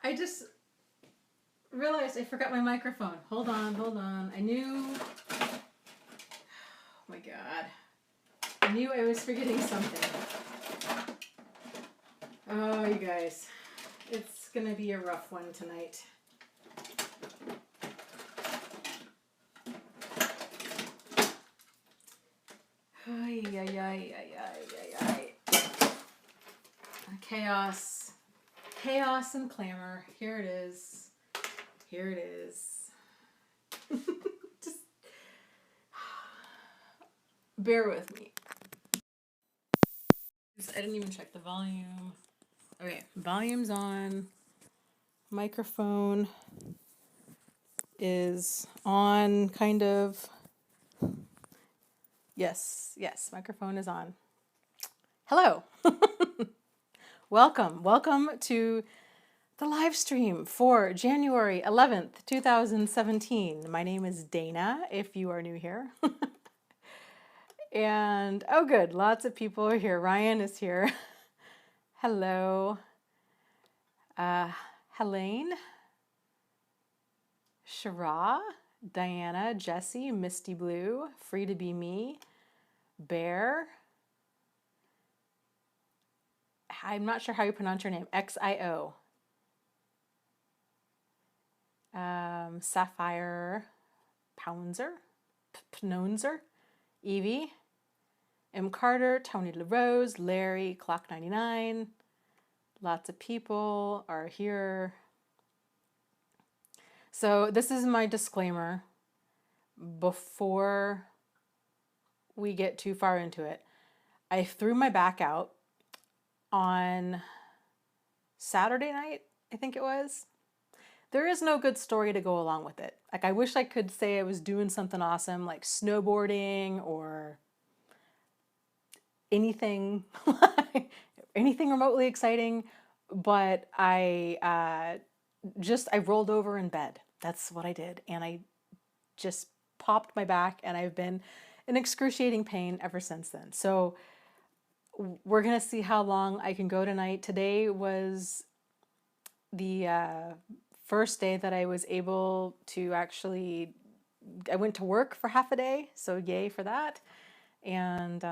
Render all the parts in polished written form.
I just realized I forgot my microphone. Hold on. I knew. Oh my god. I knew I was forgetting something. Oh, you guys. It's gonna be a rough one tonight. Ay, ay, ay, ay, ay, ay, ay. Chaos. Chaos and clamor. Here it is. Here it is. Just bear with me. I didn't even check the volume. Okay, volume's on. Microphone is on, kind of. Yes, microphone is on. Hello. Welcome to the live stream for January 11th, 2017. My name is Dana, if you are new here. And, oh good, lots of people are here. Ryan is here. Hello. Helene. Shara. Diana. Jessie. Misty Blue. Free to be me. Bear. I'm not sure how you pronounce your name. XIO. Sapphire. Pounzer. Pnonzer. Evie. M. Carter. Tony LaRose. Larry. Clock 99. Lots of people are here. So this is my disclaimer before we get too far into it. I threw my back out on Saturday night, I think it was. There is no good story to go along with it. Like, I wish I could say I was doing something awesome like snowboarding or anything anything remotely exciting, but I rolled over in bed. That's what I did, and I just popped my back, and I've been in excruciating pain ever since then. So we're gonna see how long I can go tonight. Today was the first day that I was able to actually, I went to work for half a day, so yay for that. And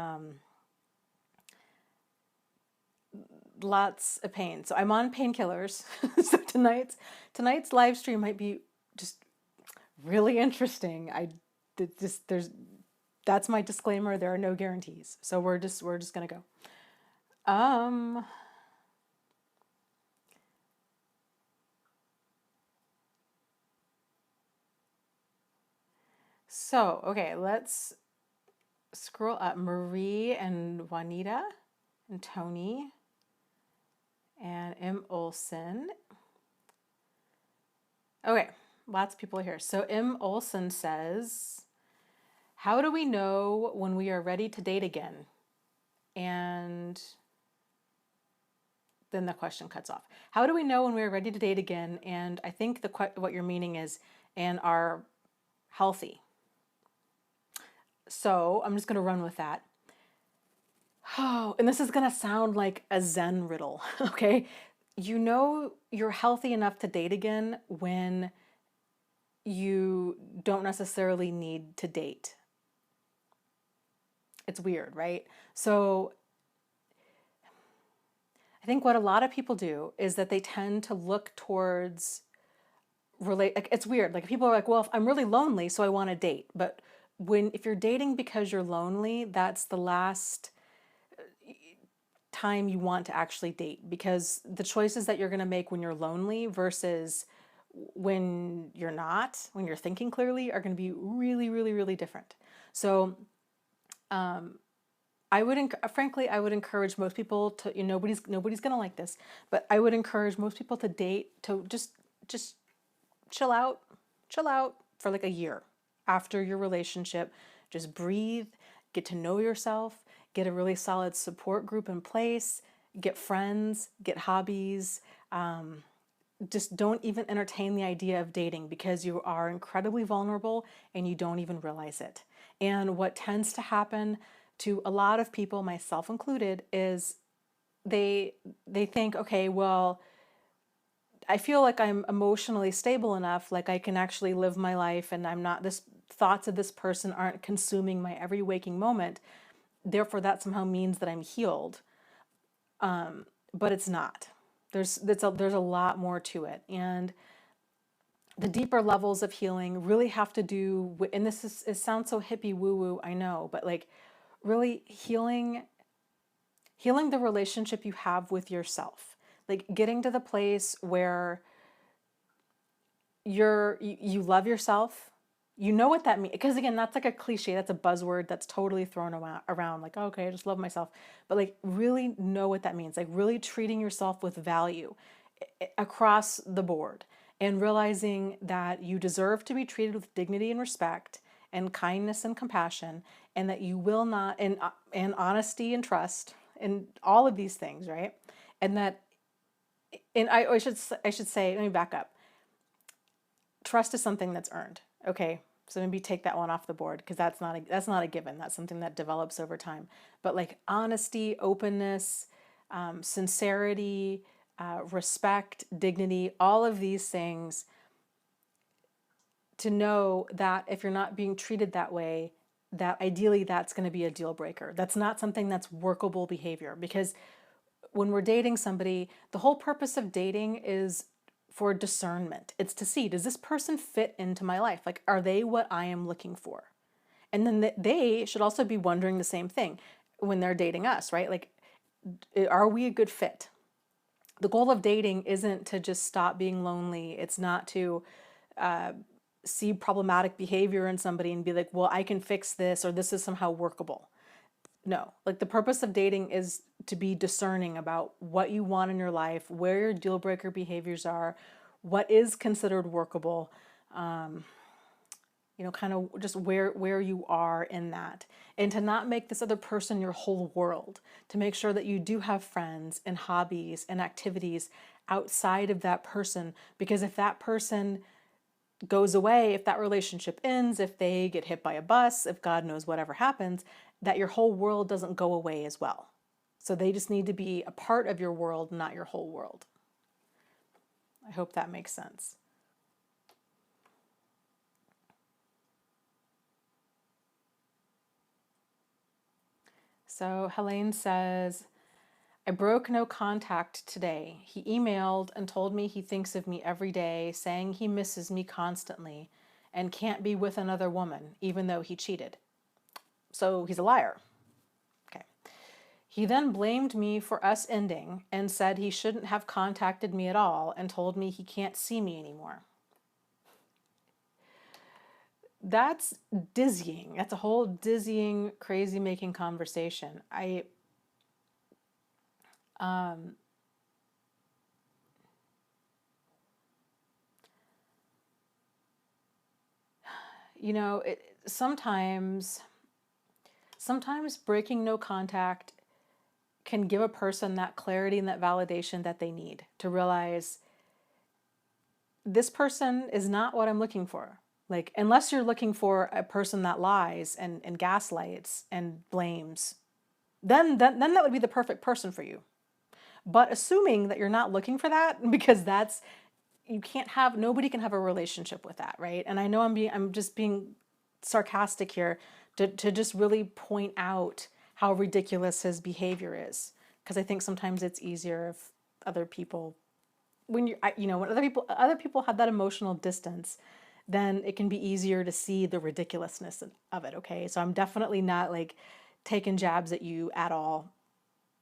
lots of pain. So I'm on painkillers. So tonight's live stream might be just really interesting. That's my disclaimer. There are no guarantees. So we're just gonna go. So okay, let's scroll up. Marie and Juanita and Tony and M. Olson. Okay, lots of people here. So M. Olson says, how do we know when we are ready to date again? And then the question cuts off. How do we know when we are ready to date again? And I think what you're meaning is, and are healthy. So I'm just going to run with that. Oh, and this is going to sound like a Zen riddle, okay? You know you're healthy enough to date again when you don't necessarily need to date. It's weird, right? So I think what a lot of people do is that they tend to look towards like, it's weird. Like, people are like, well, if I'm really lonely, so I want to date. But if you're dating because you're lonely, that's the last time you want to actually date, because the choices that you're going to make when you're lonely versus when you're not, when you're thinking clearly, are going to be really, really, really different. So frankly, I would encourage most people to, nobody's going to like this, but I would encourage most people to date, to just chill out for like a year after your relationship. Just breathe, get to know yourself, get a really solid support group in place, get friends, get hobbies. Just don't even entertain the idea of dating, because you are incredibly vulnerable and you don't even realize it. And what tends to happen to a lot of people, myself included, is they think, okay, well, I feel like I'm emotionally stable enough, like I can actually live my life and I'm not this thoughts of this person aren't consuming my every waking moment. Therefore, that somehow means that I'm healed. But it's not. There's a lot more to it. And the deeper levels of healing really have to do with, and it sounds so hippie woo woo, I know, but like really healing the relationship you have with yourself. Like getting to the place where you love yourself. You know what that means. Because again, that's like a cliche. That's a buzzword that's totally thrown around. Like, oh, okay, I just love myself. But like really know what that means. Like really treating yourself with value across the board and realizing that you deserve to be treated with dignity and respect and kindness and compassion, and that you will not, and honesty and trust and all of these things, right? And that, and I should say, let me back up. Trust is something that's earned. Okay, so maybe take that one off the board because that's not a given. That's something that develops over time. But like honesty, openness, sincerity, respect, dignity, all of these things, to know that if you're not being treated that way, that ideally that's going to be a deal breaker. That's not something that's workable behavior, because when we're dating somebody, the whole purpose of dating is for discernment. It's to see, does this person fit into my life? Like, are they what I am looking for? And then they should also be wondering the same thing when they're dating us, right? Like, are we a good fit? The goal of dating isn't to just stop being lonely. It's not to see problematic behavior in somebody and be like, well, I can fix this, or this is somehow workable. No, like the purpose of dating is to be discerning about what you want in your life, where your deal breaker behaviors are, what is considered workable, kind of just where you are in that. And to not make this other person your whole world, to make sure that you do have friends and hobbies and activities outside of that person. Because if that person goes away, if that relationship ends, if they get hit by a bus, if God knows whatever happens, that your whole world doesn't go away as well. So they just need to be a part of your world, not your whole world. I hope that makes sense. So Helene says, I broke no contact today. He emailed and told me he thinks of me every day, saying he misses me constantly and can't be with another woman, even though he cheated. So he's a liar. Okay. He then blamed me for us ending and said he shouldn't have contacted me at all and told me he can't see me anymore. That's dizzying. That's a whole dizzying, crazy making conversation. Sometimes breaking no contact can give a person that clarity and that validation that they need to realize this person is not what I'm looking for. Like, unless you're looking for a person that lies and gaslights and blames, then that would be the perfect person for you. But assuming that you're not looking for that, because nobody can have a relationship with that, right? And I know I'm just being sarcastic here to just really point out how ridiculous his behavior is, because I think sometimes it's easier if other people, when other people have that emotional distance, then it can be easier to see the ridiculousness of it. Okay, so I'm definitely not like taking jabs at you at all.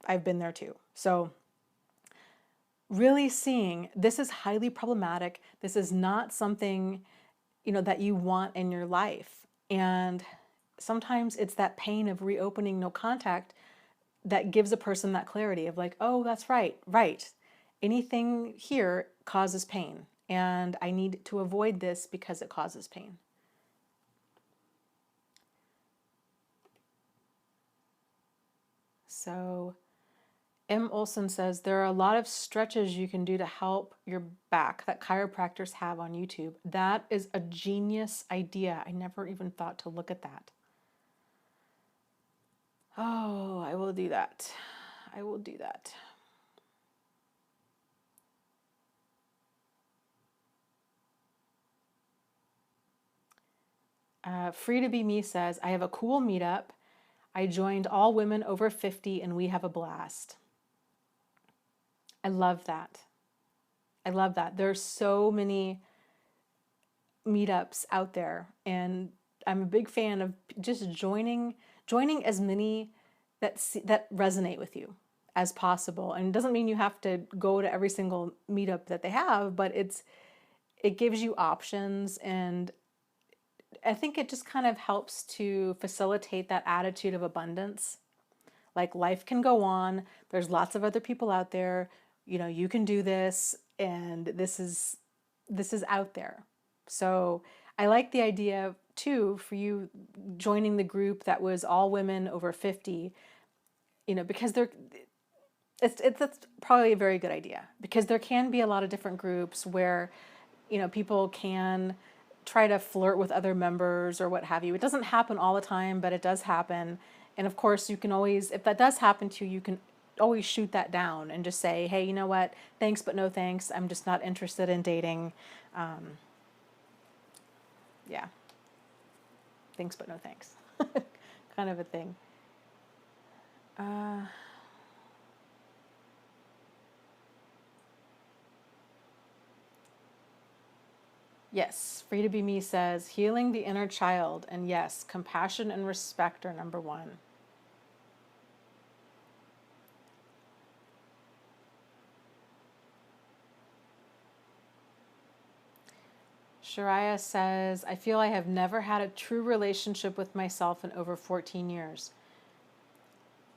I've been there too. So really seeing this is highly problematic. This is not something, that you want in your life. And sometimes it's that pain of reopening no contact that gives a person that clarity of like, oh, that's right. Anything here causes pain, and I need to avoid this because it causes pain. So M. Olson says, there are a lot of stretches you can do to help your back that chiropractors have on YouTube. That is a genius idea. I never even thought to look at that. Oh, I will do that. I will do that. Free to Be Me says, I have a cool meetup. I joined all women over 50 and we have a blast. I love that. I love that. There's so many meetups out there, and I'm a big fan of just joining as many that resonate with you as possible. And it doesn't mean you have to go to every single meetup that they have, but it gives you options, and I think it just kind of helps to facilitate that attitude of abundance. Like, life can go on. There's lots of other people out there. You can do this, and this is out there. So I like the idea too for you joining the group that was all women over 50, because that's probably a very good idea, because there can be a lot of different groups where, people can try to flirt with other members or what have you. It doesn't happen all the time, but it does happen. And of course, you can always, if that does happen to you, you can always shoot that down and just say, hey, you know what? Thanks, but no thanks. I'm just not interested in dating. Yeah. Thanks, but no thanks. Kind of a thing. Yes, Free to Be Me says, healing the inner child. And yes, compassion and respect are number one. Shariah says, I feel I have never had a true relationship with myself in over 14 years.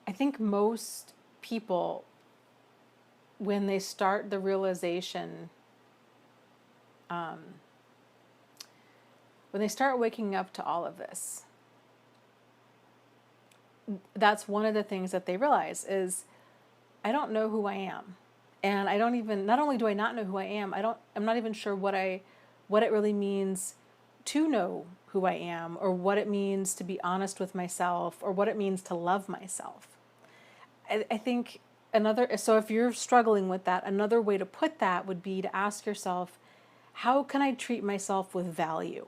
I think most people, when they start the realization, when they start waking up to all of this, that's one of the things that they realize is, I don't know who I am. And I don't even, not only do I not know who I am, I'm not even sure what it really means to know who I am, or what it means to be honest with myself, or what it means to love myself. I think so if you're struggling with that, another way to put that would be to ask yourself, how can I treat myself with value?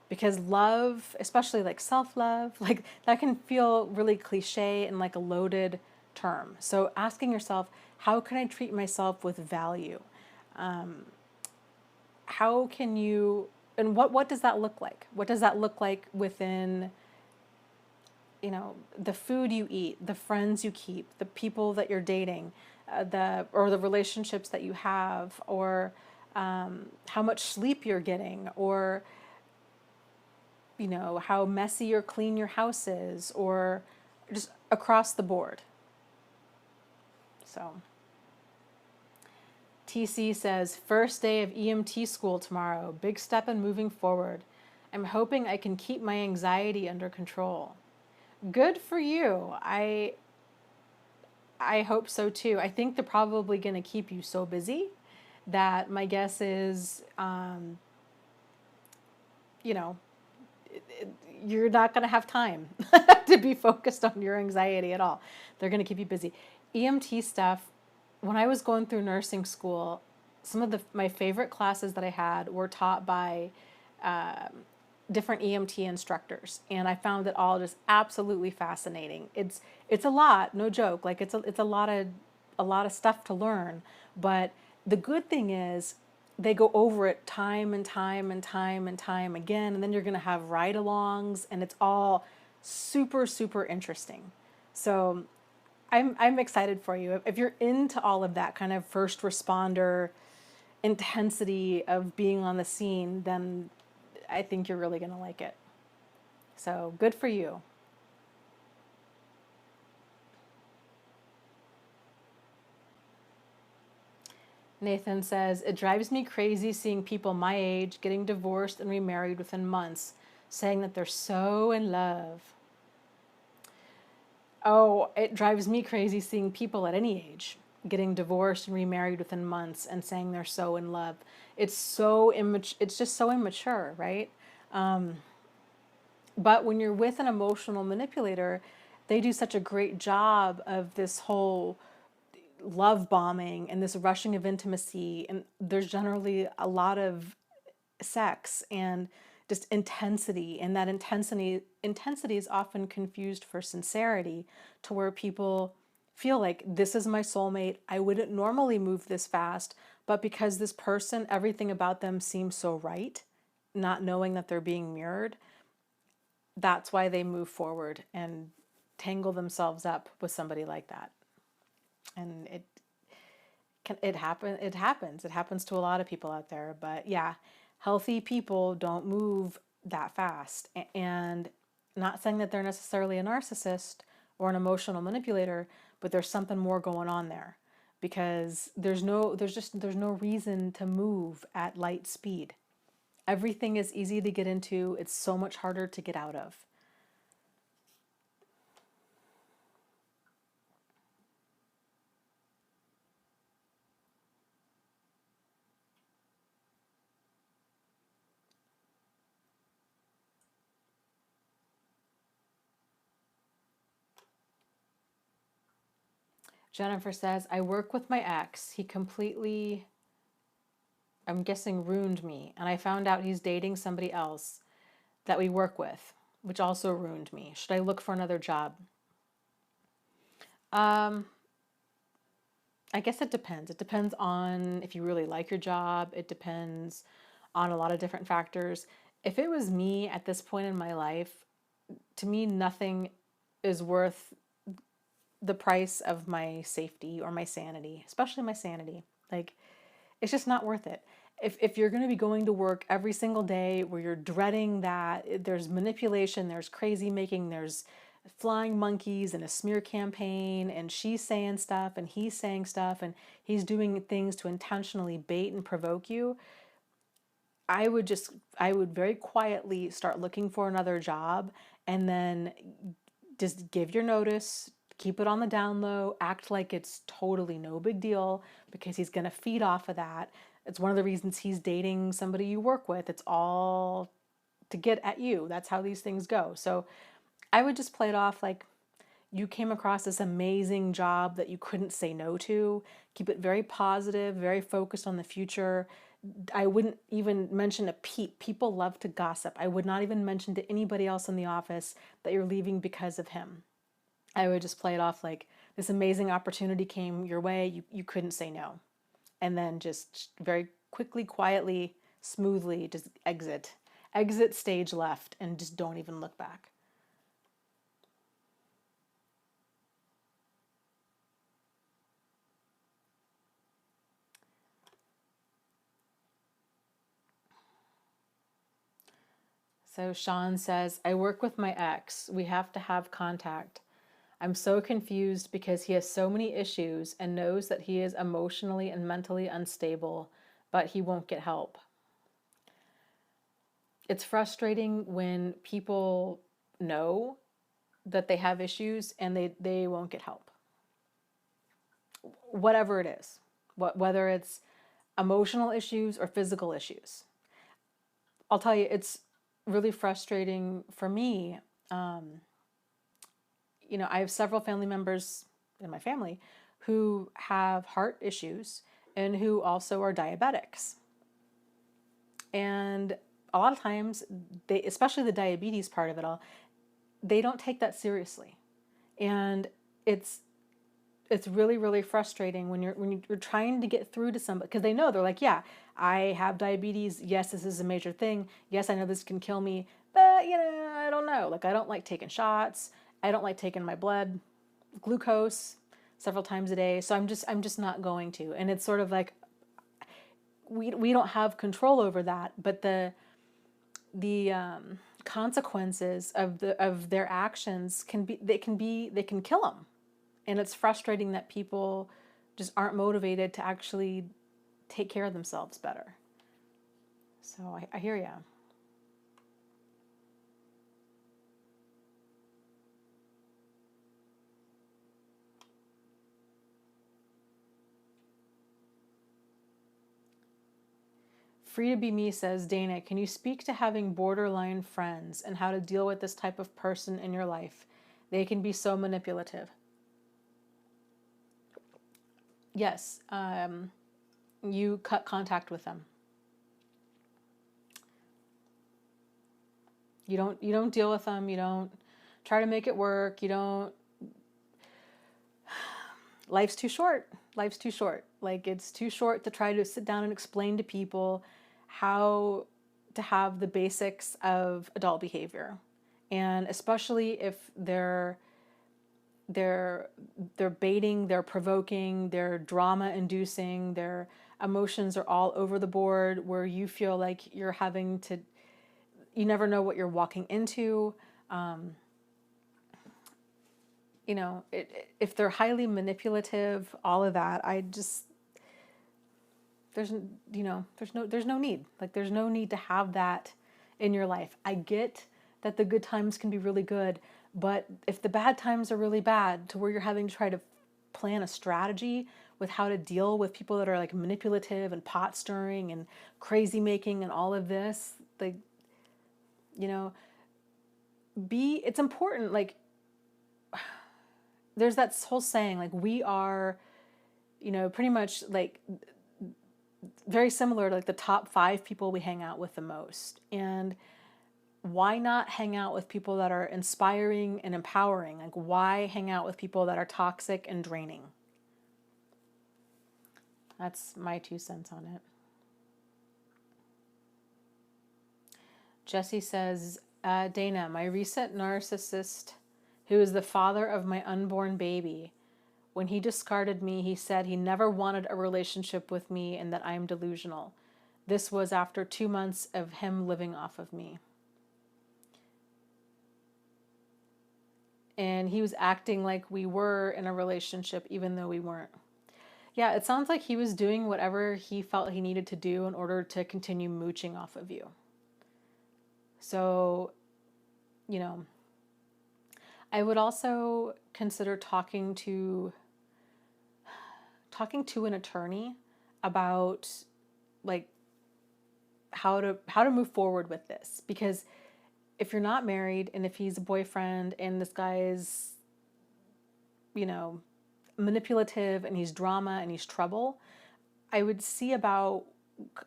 Because love, especially like self-love, like that can feel really cliche and like a loaded term. So asking yourself, how can I treat myself with value? How can you, and what does that look like? What does that look like within, the food you eat, the friends you keep, the people that you're dating, or the relationships that you have, or how much sleep you're getting, or how messy or clean your house is, or just across the board. So TC says, first day of EMT school tomorrow. Big step in moving forward. I'm hoping I can keep my anxiety under control. Good for you. I hope so too. I think they're probably going to keep you so busy that my guess is, you're not going to have time to be focused on your anxiety at all. They're going to keep you busy. EMT stuff, when I was going through nursing school, some of my favorite classes that I had were taught by different EMT instructors, and I found it all just absolutely fascinating. It's a lot, no joke. Like it's a lot of stuff to learn, but the good thing is they go over it time and time and time and time again, and then you're going to have ride-alongs, and it's all super, super interesting. So I'm excited for you. If you're into all of that kind of first responder intensity of being on the scene, then I think you're really going to like it. So good for you. Nathan says, it drives me crazy seeing people my age getting divorced and remarried within months, saying that they're so in love. Oh, it drives me crazy seeing people at any age getting divorced and remarried within months and saying they're so in love. It's so it's just so immature, right? But when you're with an emotional manipulator, they do such a great job of this whole love bombing and this rushing of intimacy, and there's generally a lot of sex, and just intensity, and that intensity is often confused for sincerity, to where people feel like, this is my soulmate, I wouldn't normally move this fast, but because this person, everything about them seems so right, not knowing that they're being mirrored, that's why they move forward and tangle themselves up with somebody like that. And it happens to a lot of people out there. But yeah, healthy people don't move that fast. And not saying that they're necessarily a narcissist or an emotional manipulator, but there's something more going on there, because there's no reason to move at light speed. Everything is easy to get into, it's so much harder to get out of. Jennifer says, I work with my ex. He completely, I'm guessing, ruined me. And I found out he's dating somebody else that we work with, which also ruined me. Should I look for another job? Um, I guess it depends. It depends on if you really like your job. It depends on a lot of different factors. If it was me at this point in my life, to me, nothing is worth the price of my safety or my sanity, especially my sanity. Like, it's just not worth it. If you're going to be going to work every single day where you're dreading that there's manipulation, there's crazy making, there's flying monkeys and a smear campaign, and she's saying stuff and he's saying stuff and he's doing things to intentionally bait and provoke you, I would very quietly start looking for another job, and then just give your notice, keep it on the down low, act like it's totally no big deal, because he's going to feed off of that. It's one of the reasons he's dating somebody you work with. It's all to get at you. That's how these things go. So I would just play it off like you came across this amazing job that you couldn't say no to. Keep it very positive, very focused on the future. I wouldn't even mention a peep. People love to gossip. I would not even mention to anybody else in the office that you're leaving because of him. I would just play it off like this amazing opportunity came your way. You couldn't say no. And then just very quickly, quietly, smoothly just exit. Exit stage left and just don't even look back. So Sean says, I work with my ex. We have to have contact. I'm so confused because he has so many issues and knows that he is emotionally and mentally unstable, but he won't get help. It's frustrating when people know that they have issues and they won't get help. Whatever it is, whether it's emotional issues or physical issues. I'll tell you, it's really frustrating for me. I have several family members in my family who have heart issues and who also are diabetics. And a lot of times, they, especially the diabetes part of it all, they don't take that seriously. And it's really, really frustrating when you're trying to get through to somebody, because they know, they're like, yeah, I have diabetes. Yes, this is a major thing. Yes, I know this can kill me, but I don't know. Like, I don't like taking shots. I don't like taking my blood glucose several times a day. So I'm just not going to. And it's sort of like we don't have control over that, but the consequences of their actions they can kill them. And it's frustrating that people just aren't motivated to actually take care of themselves better. So I hear you. Free to Be Me says, Dana, can you speak to having borderline friends and how to deal with this type of person in your life? They can be so manipulative. Yes, you cut contact with them. You don't deal with them. You don't try to make it work. You don't. Life's too short. Life's too short. Like, it's too short to try to sit down and explain to people how to have the basics of adult behavior. And especially if they're baiting, they're provoking, they're drama inducing, their emotions are all over the board, where you feel like you're having to, you never know what you're walking into. You know, if they're highly manipulative, all of that, I just, there's, you know, there's no need. Like, there's no need to have that in your life. I get that the good times can be really good, but if the bad times are really bad to where you're having to try to plan a strategy with how to deal with people that are like manipulative and pot stirring and crazy making and all of this, like, you know, it's important. Like, there's that whole saying, like, we are, you know, pretty much like very similar to like the top 5 people we hang out with the most. And why not hang out with people that are inspiring and empowering? Like, why hang out with people that are toxic and draining? That's my 2 cents on it. Jesse says, Dana, my recent narcissist, who is the father of my unborn baby, when he discarded me, he said he never wanted a relationship with me and that I am delusional. This was after 2 months of him living off of me. And he was acting like we were in a relationship even though we weren't. Yeah, it sounds like he was doing whatever he felt he needed to do in order to continue mooching off of you. So, you know, I would also consider talking to an attorney about like how to move forward with this, because if you're not married and if he's a boyfriend and this guy is, you know, manipulative and he's drama and he's trouble, I would see about,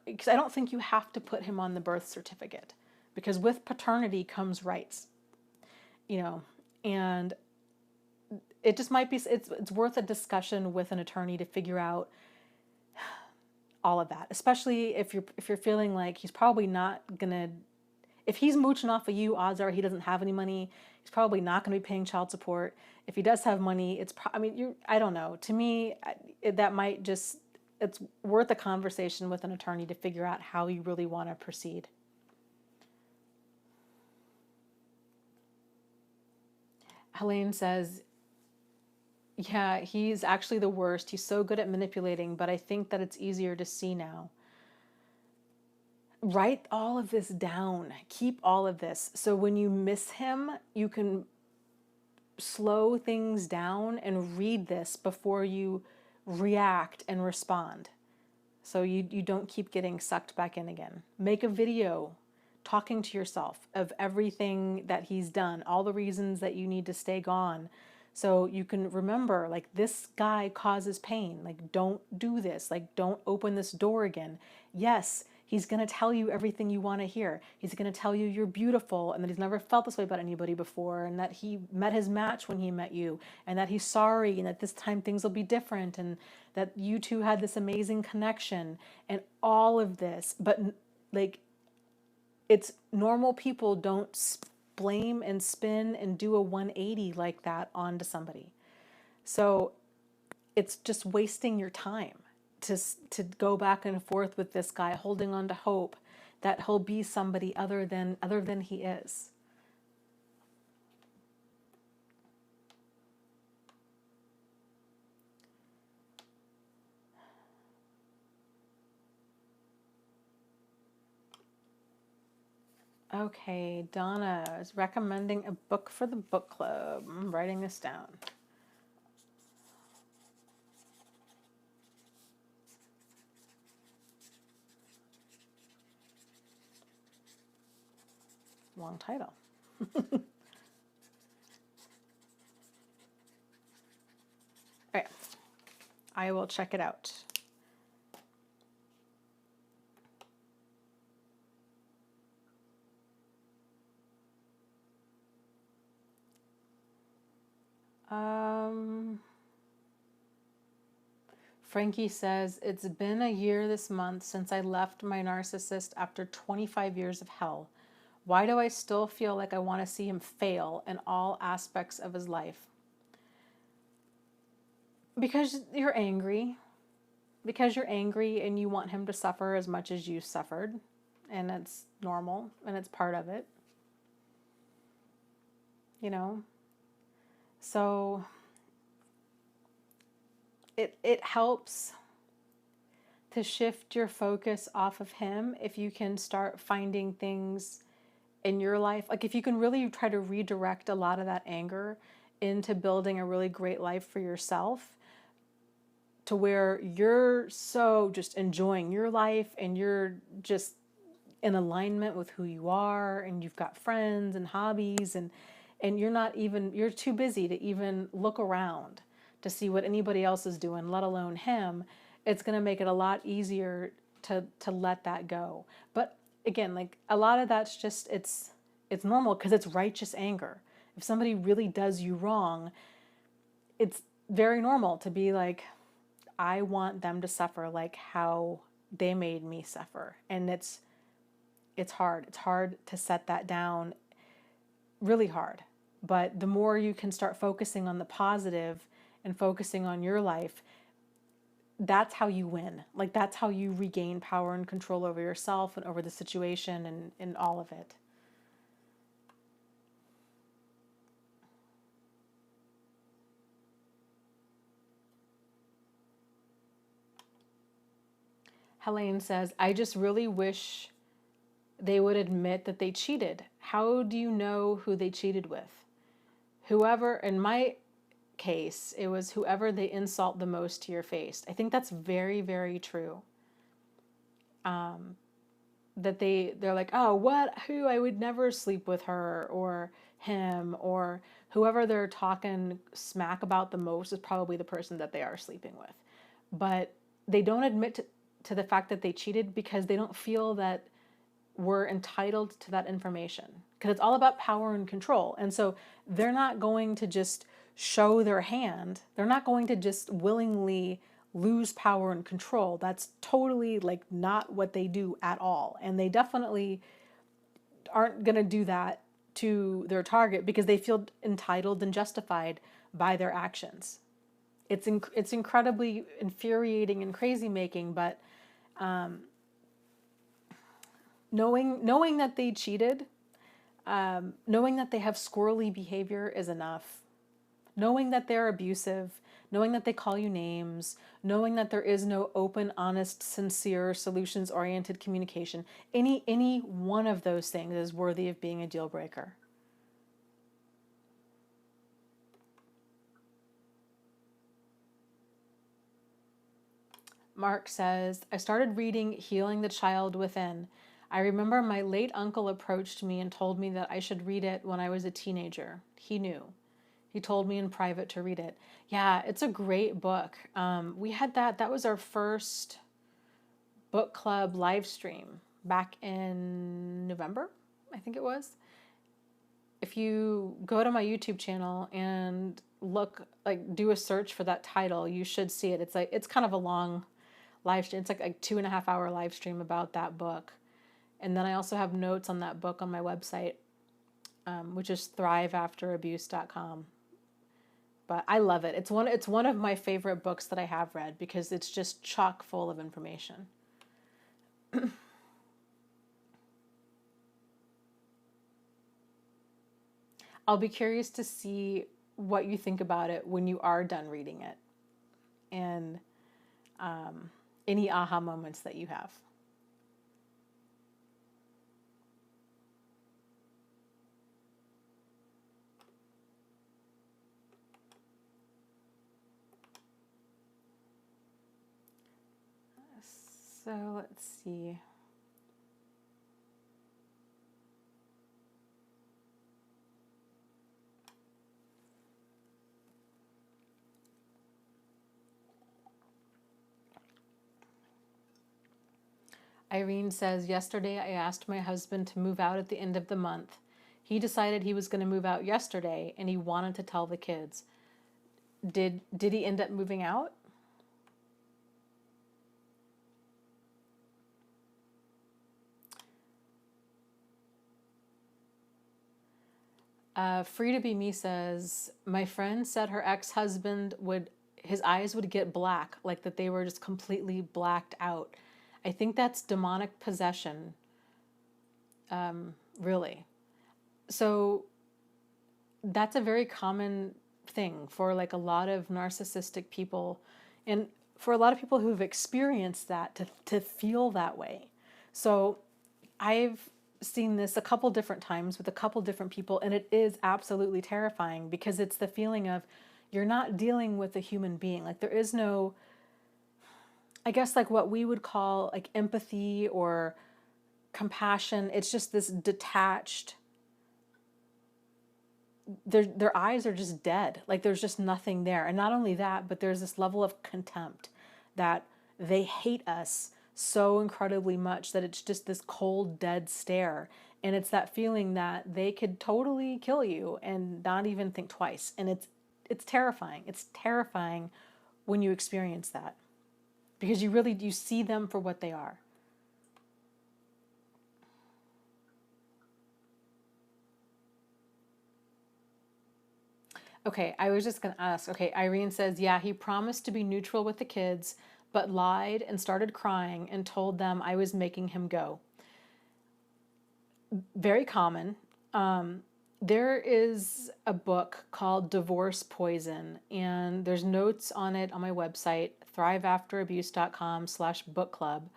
because I don't think you have to put him on the birth certificate, because with paternity comes rights, you know, and it just might be, it's worth a discussion with an attorney to figure out all of that, especially if you're feeling like he's probably not gonna, if he's mooching off of you, odds are he doesn't have any money. He's probably not going to be paying child support. If he does have money, I don't know. To me, that might just, it's worth a conversation with an attorney to figure out how you really want to proceed. Helene says, yeah, he's actually the worst. He's so good at manipulating, but I think that it's easier to see now. Write all of this down. Keep all of this. So when you miss him, you can slow things down and read this before you react and respond. So you don't keep getting sucked back in again. Make a video talking to yourself of everything that he's done, all the reasons that you need to stay gone. So you can remember, like, this guy causes pain. Like, don't do this. Like, don't open this door again. Yes, he's going to tell you everything you want to hear. He's going to tell you you're beautiful and that he's never felt this way about anybody before, and that he met his match when he met you, and that he's sorry, and that this time things will be different, and that you two had this amazing connection, and all of this. But, like, it's normal people don't blame and spin and do a 180 like that onto somebody. So it's just wasting your time to go back and forth with this guy, holding on to hope that he'll be somebody other than he is. Okay, Donna is recommending a book for the book club. I'm writing this down. Long title. All right, I will check it out. Um, Frankie says, it's been a year this month since I left my narcissist after 25 years of hell. Why do I still feel like I want to see him fail in all aspects of his life? Because you're angry. Because you're angry and you want him to suffer as much as you suffered. And it's normal and it's part of it. You know? So it helps to shift your focus off of him if you can start finding things in your life. Like if you can really try to redirect a lot of that anger into building a really great life for yourself, to where you're so just enjoying your life and you're just in alignment with who you are and you've got friends and hobbies and you're too busy to even look around to see what anybody else is doing, let alone him. It's going to make it a lot easier to let that go. But again, like a lot of that's just it's normal because it's righteous anger. If somebody really does you wrong, it's very normal to be like, I want them to suffer like how they made me suffer. And it's hard. It's hard to set that down, really hard. But the more you can start focusing on the positive and focusing on your life, that's how you win. Like that's how you regain power and control over yourself and over the situation and all of it. Helene says, I just really wish they would admit that they cheated. How do you know who they cheated with? Whoever, in my case, it was whoever they insult the most to your face. I think that's very, very true. That they're like, oh, what? Who? I would never sleep with her or him, or whoever they're talking smack about the most is probably the person that they are sleeping with. But they don't admit to the fact that they cheated because they don't feel that we're entitled to that information, because it's all about power and control. And so they're not going to just show their hand. They're not going to just willingly lose power and control. That's totally like not what they do at all. And they definitely aren't going to do that to their target because they feel entitled and justified by their actions. It's incredibly infuriating and crazy making, but knowing that they cheated, knowing that they have squirrely behavior is enough. Knowing that they're abusive, knowing that they call you names, knowing that there is no open, honest, sincere, solutions-oriented communication, any one of those things is worthy of being a deal breaker. Mark says, I started reading Healing the Child Within. I remember my late uncle approached me and told me that I should read it when I was a teenager. He knew. He told me in private to read it. Yeah, it's a great book. We had that was our first book club live stream back in November, I think it was. If you go to my YouTube channel and look, like do a search for that title, you should see it. It's kind of a long live stream. It's like a 2.5 hour live stream about that book. And then I also have notes on that book on my website, which is thriveafterabuse.com. But I love it. It's one of my favorite books that I have read because it's just chock full of information. I'll be curious to see what you think about it when you are done reading it, and any aha moments that you have. So let's see. Irene says, yesterday I asked my husband to move out at the end of the month. He decided he was going to move out yesterday and he wanted to tell the kids. Did he end up moving out? Free to Be Me says, my friend said her ex-husband his eyes would get black, like that they were just completely blacked out. I think that's demonic possession, really. So that's a very common thing for like a lot of narcissistic people, and for a lot of people who've experienced that, to feel that way. So I've seen this a couple different times with a couple different people, and it is absolutely terrifying because it's the feeling of you're not dealing with a human being. Like there is no, I guess, like what we would call like empathy or compassion. It's just this detached, their eyes are just dead. Like there's just nothing there. And not only that, but there's this level of contempt that they hate us so incredibly much that it's just this cold, dead stare. And it's that feeling that they could totally kill you and not even think twice. And it's terrifying. It's terrifying when you experience that because you see them for what they are. Okay, I was just going to ask. Okay, Irene says, yeah, he promised to be neutral with the kids, but lied and started crying and told them I was making him go. Very common. There is a book called Divorce Poison, and there's notes on it on my website, thriveafterabuse.com/book club.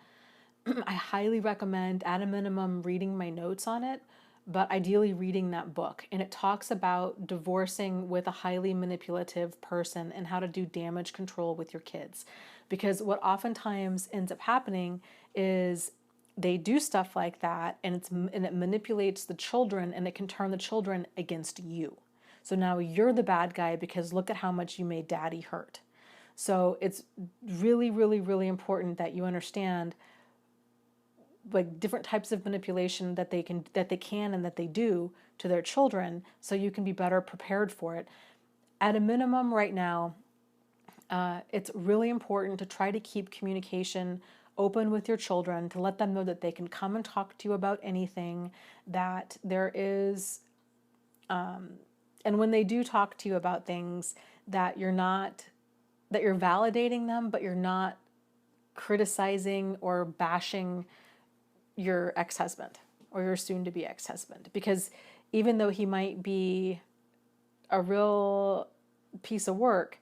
I highly recommend, at a minimum, reading my notes on it, but ideally reading that book. And it talks about divorcing with a highly manipulative person and how to do damage control with your kids. Because what oftentimes ends up happening is they do stuff like that, and it manipulates the children, and it can turn the children against you. So now you're the bad guy because look at how much you made daddy hurt. So it's really, really, really important that you understand like different types of manipulation that they can and that they do to their children, so you can be better prepared for it. At a minimum right now, it's really important to try to keep communication open with your children, to let them know that they can come and talk to you about anything, that there is, and when they do talk to you about things, that you're validating them, but you're not criticizing or bashing your ex-husband or your soon-to-be ex-husband. Because even though he might be a real piece of work,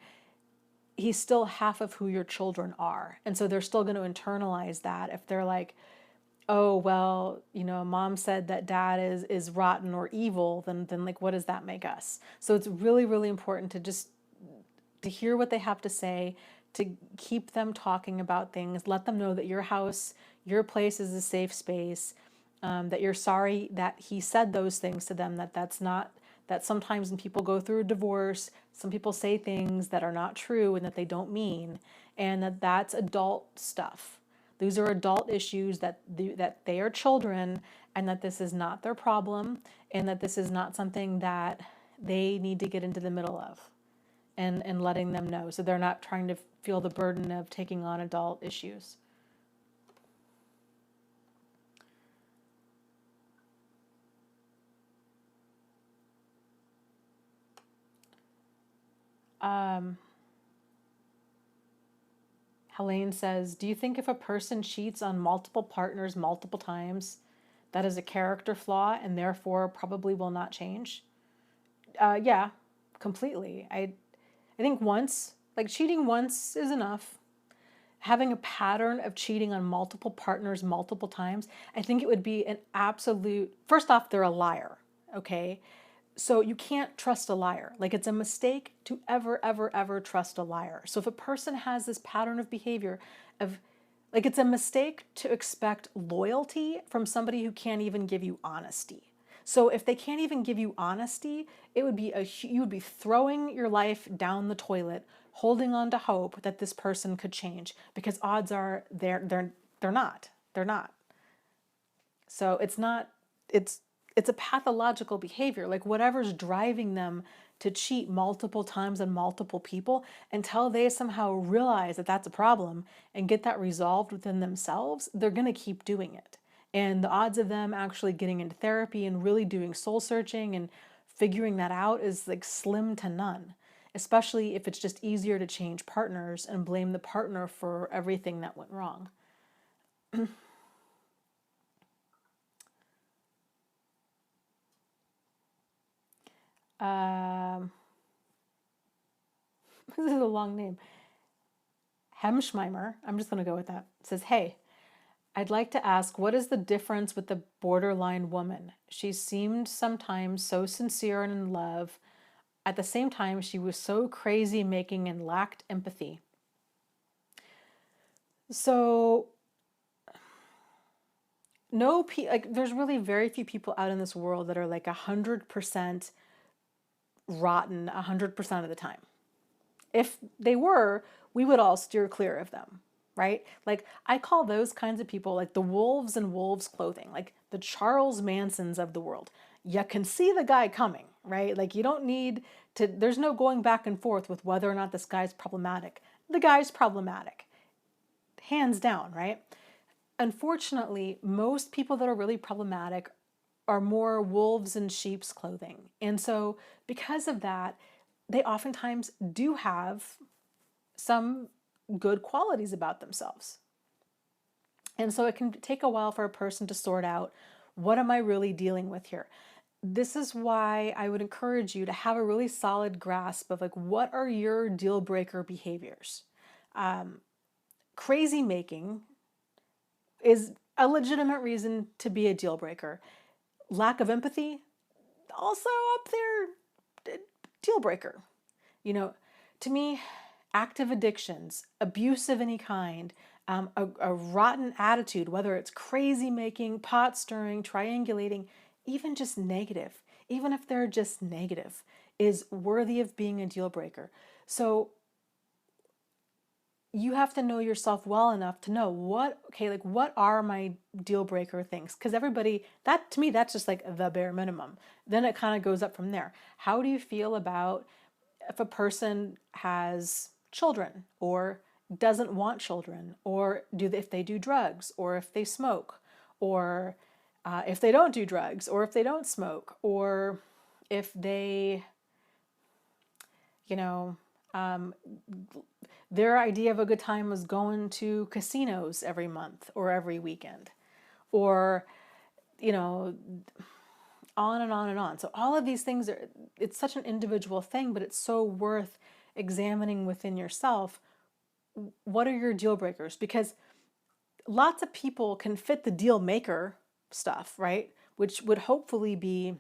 he's still half of who your children are. And so they're still going to internalize that. If they're like, oh, well, mom said that dad is rotten or evil, then like, what does that make us? So it's really, really important to hear what they have to say, to keep them talking about things, let them know that your house, your place is a safe space, that you're sorry that he said those things to them, that sometimes when people go through a divorce, some people say things that are not true and that they don't mean, and that's adult stuff. These are adult issues, that they are children, and that this is not their problem, and that this is not something that they need to get into the middle of. And letting them know, so they're not trying to feel the burden of taking on adult issues. Helene says, do you think if a person cheats on multiple partners multiple times, that is a character flaw and therefore probably will not change? Yeah, completely. I think cheating once is enough. Having a pattern of cheating on multiple partners multiple times, I think it would be an absolute, first off, they're a liar, okay? So you can't trust a liar. Like, it's a mistake to ever, ever, ever trust a liar. So if a person has this pattern of behavior of, like, it's a mistake to expect loyalty from somebody who can't even give you honesty. So if they can't even give you honesty, you would be throwing your life down the toilet, holding on to hope that this person could change, because odds are they're not. They're not. So it's a pathological behavior. Like, whatever's driving them to cheat multiple times on multiple people until they somehow realize that that's a problem and get that resolved within themselves, they're going to keep doing it. And the odds of them actually getting into therapy and really doing soul searching and figuring that out is like slim to none, especially if it's just easier to change partners and blame the partner for everything that went wrong. Um, this is a long name. Hemschmeimer, I'm just going to go with that, says, hey, I'd like to ask, what is the difference with the borderline woman? She seemed sometimes so sincere and in love. At the same time, she was so crazy making and lacked empathy. So, there's really very few people out in this world that are like 100% rotten 100% of the time. If they were, we would all steer clear of them, right? Like, I call those kinds of people like the wolves in wolves' clothing, like the Charles Mansons of the world. You can see the guy coming, right? Like, you don't need to, there's no going back and forth with whether or not this guy's problematic. The guy's problematic, hands down, right? Unfortunately, most people that are really problematic are more wolves in sheep's clothing. And so, because of that, they oftentimes do have some good qualities about themselves. And so it can take a while for a person to sort out, what am I really dealing with here? This is why I would encourage you to have a really solid grasp of like, what are your deal breaker behaviors? Crazy making is a legitimate reason to be a deal breaker. Lack of empathy, also up there, deal breaker. You know, to me, active addictions, abuse of any kind, a rotten attitude, whether it's crazy making, pot stirring, triangulating, even just negative, even if they're just negative, is worthy of being a deal breaker. So you have to know yourself well enough to know what are my deal breaker things? Because everybody, that to me, that's just like the bare minimum. Then it kind of goes up from there. How do you feel about if a person has children or doesn't want children, or if they do drugs, or if they smoke, or if they don't do drugs, or if they don't smoke, or if they, you know, their idea of a good time was going to casinos every month or every weekend, or, you know, on and on and on. So all of these things it's such an individual thing, but it's so worth examining within yourself. What are your deal breakers? Because lots of people can fit the deal maker stuff, right? Which would hopefully be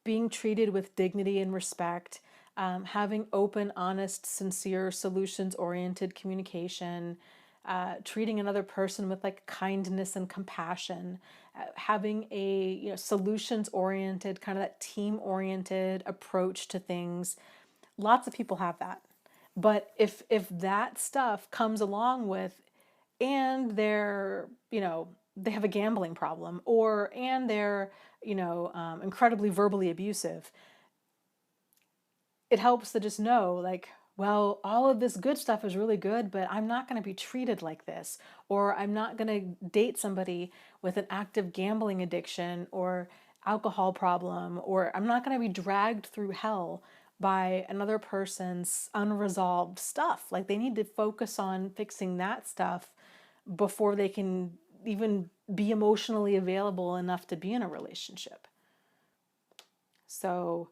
being treated with dignity and respect, having open, honest, sincere, solutions-oriented communication, treating another person with like kindness and compassion, having a solutions-oriented, kind of that team-oriented approach to things. Lots of people have that. But if that stuff comes along with, and they're, they have a gambling problem, and they're, incredibly verbally abusive, it helps to just know, like, well, all of this good stuff is really good, but I'm not going to be treated like this, or I'm not going to date somebody with an active gambling addiction or alcohol problem, or I'm not going to be dragged through hell by another person's unresolved stuff. Like, they need to focus on fixing that stuff before they can even be emotionally available enough to be in a relationship. So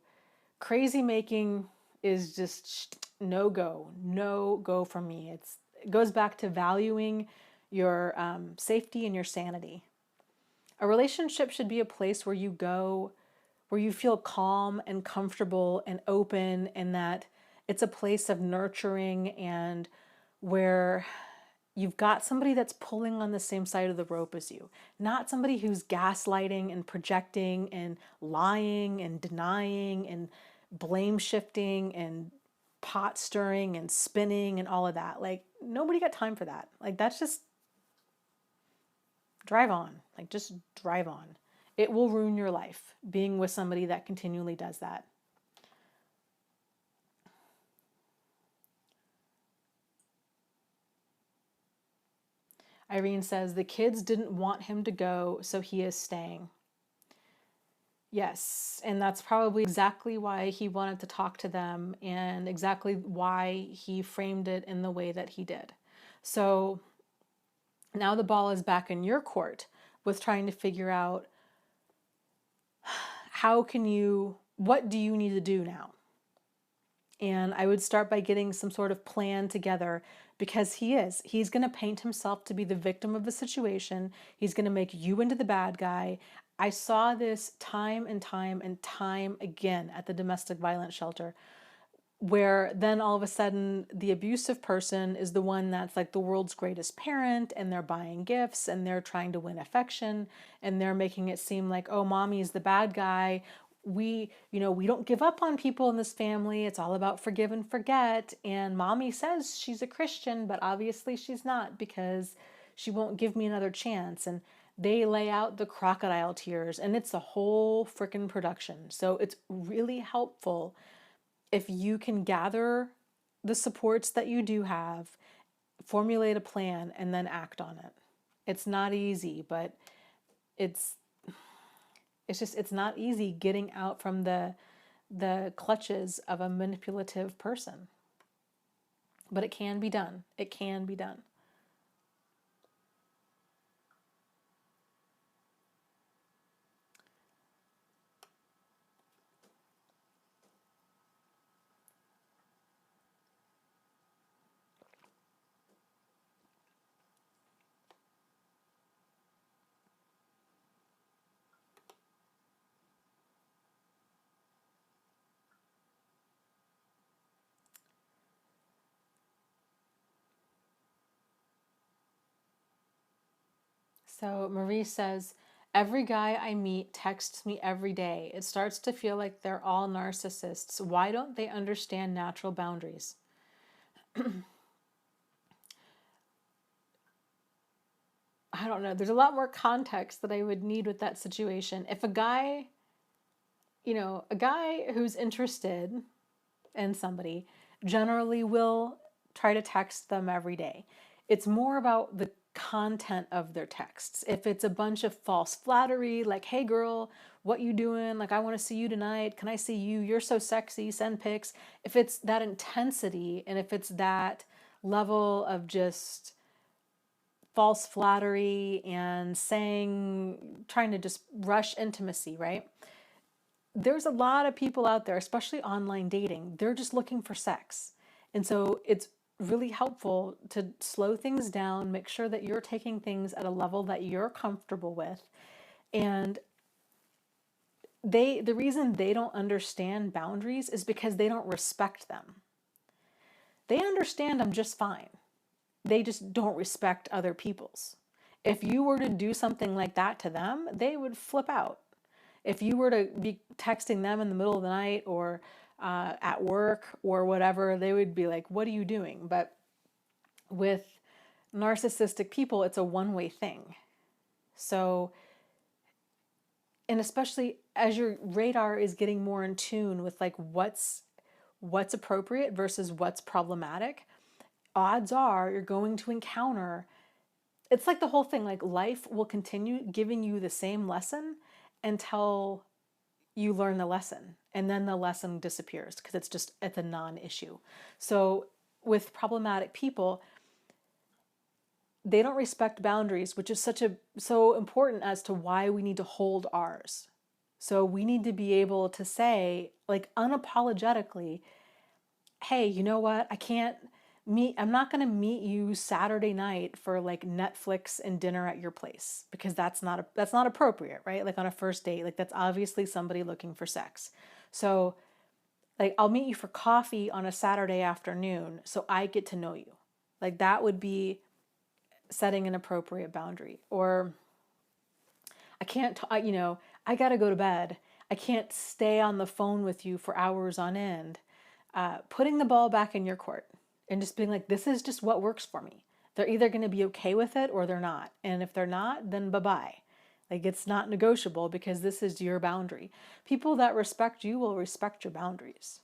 crazy making is just no go for me. It goes back to valuing your safety and your sanity. A relationship should be a place where you go, where you feel calm and comfortable and open, and that it's a place of nurturing, and where you've got somebody that's pulling on the same side of the rope as you, not somebody who's gaslighting and projecting and lying and denying and blame shifting and pot stirring and spinning and all of that. Like, nobody got time for that. Like, that's just drive on. Like, just drive on. It will ruin your life being with somebody that continually does that. Irene says, the kids didn't want him to go, so he is staying. Yes, and that's probably exactly why he wanted to talk to them and exactly why he framed it in the way that he did. So now the ball is back in your court with trying to figure out what do you need to do now? And I would start by getting some sort of plan together, because he's going to paint himself to be the victim of the situation. He's going to make you into the bad guy. I saw this time and time and time again at the domestic violence shelter, where then all of a sudden the abusive person is the one that's like the world's greatest parent, and they're buying gifts and they're trying to win affection, and they're making it seem like, oh, mommy's the bad guy. We don't give up on people in this family. It's all about forgive and forget. And mommy says she's a Christian, but obviously she's not, because she won't give me another chance. And they lay out the crocodile tears, and it's a whole freaking production. So it's really helpful if you can gather the supports that you do have, formulate a plan, and then act on it. It's not easy, but it's not easy getting out from the clutches of a manipulative person. But it can be done. It can be done. So Marie says, every guy I meet texts me every day. It starts to feel like they're all narcissists. Why don't they understand natural boundaries? I don't know. There's a lot more context that I would need with that situation. If a guy who's interested in somebody generally will try to text them every day. It's more about the content of their texts. If it's a bunch of false flattery, like, hey girl, what you doing? Like, I want to see you tonight. Can I see you? You're so sexy. Send pics. If it's that intensity, and if it's that level of just false flattery and trying to just rush intimacy, right? There's a lot of people out there, especially online dating, they're just looking for sex. And so it's really helpful to slow things down, make sure that you're taking things at a level that you're comfortable with. And the reason they don't understand boundaries is because they don't respect them. They understand them just fine. They just don't respect other people's. If you were to do something like that to them, they would flip out. If you were to be texting them in the middle of the night, or at work or whatever, they would be like, what are you doing? But with narcissistic people, it's a one-way thing. So, and especially as your radar is getting more in tune with like what's appropriate versus what's problematic, odds are you're going to encounter, it's like the whole thing, like life will continue giving you the same lesson until you learn the lesson, and then the lesson disappears because it's a non-issue. So with problematic people, they don't respect boundaries, which is so important as to why we need to hold ours. So we need to be able to say, like, unapologetically, hey, you know what? I'm not going to meet you Saturday night for like Netflix and dinner at your place, because that's not appropriate, right? Like on a first date, like that's obviously somebody looking for sex. So like, I'll meet you for coffee on a Saturday afternoon so I get to know you. Like that would be setting an appropriate boundary. Or I can't, I got to go to bed. I can't stay on the phone with you for hours on end. Putting the ball back in your court and just being like, this is just what works for me. They're either going to be okay with it or they're not. And if they're not, then bye-bye. Like, it's not negotiable because this is your boundary. People that respect you will respect your boundaries.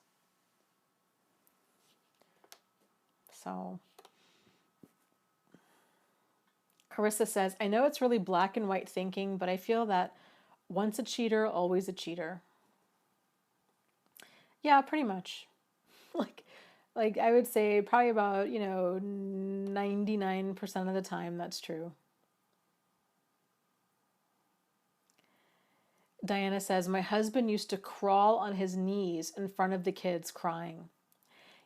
So, Carissa says, I know it's really black and white thinking, but I feel that once a cheater, always a cheater. Yeah, pretty much. like like I would say probably about, 99% of the time that's true. Diana says, my husband used to crawl on his knees in front of the kids crying.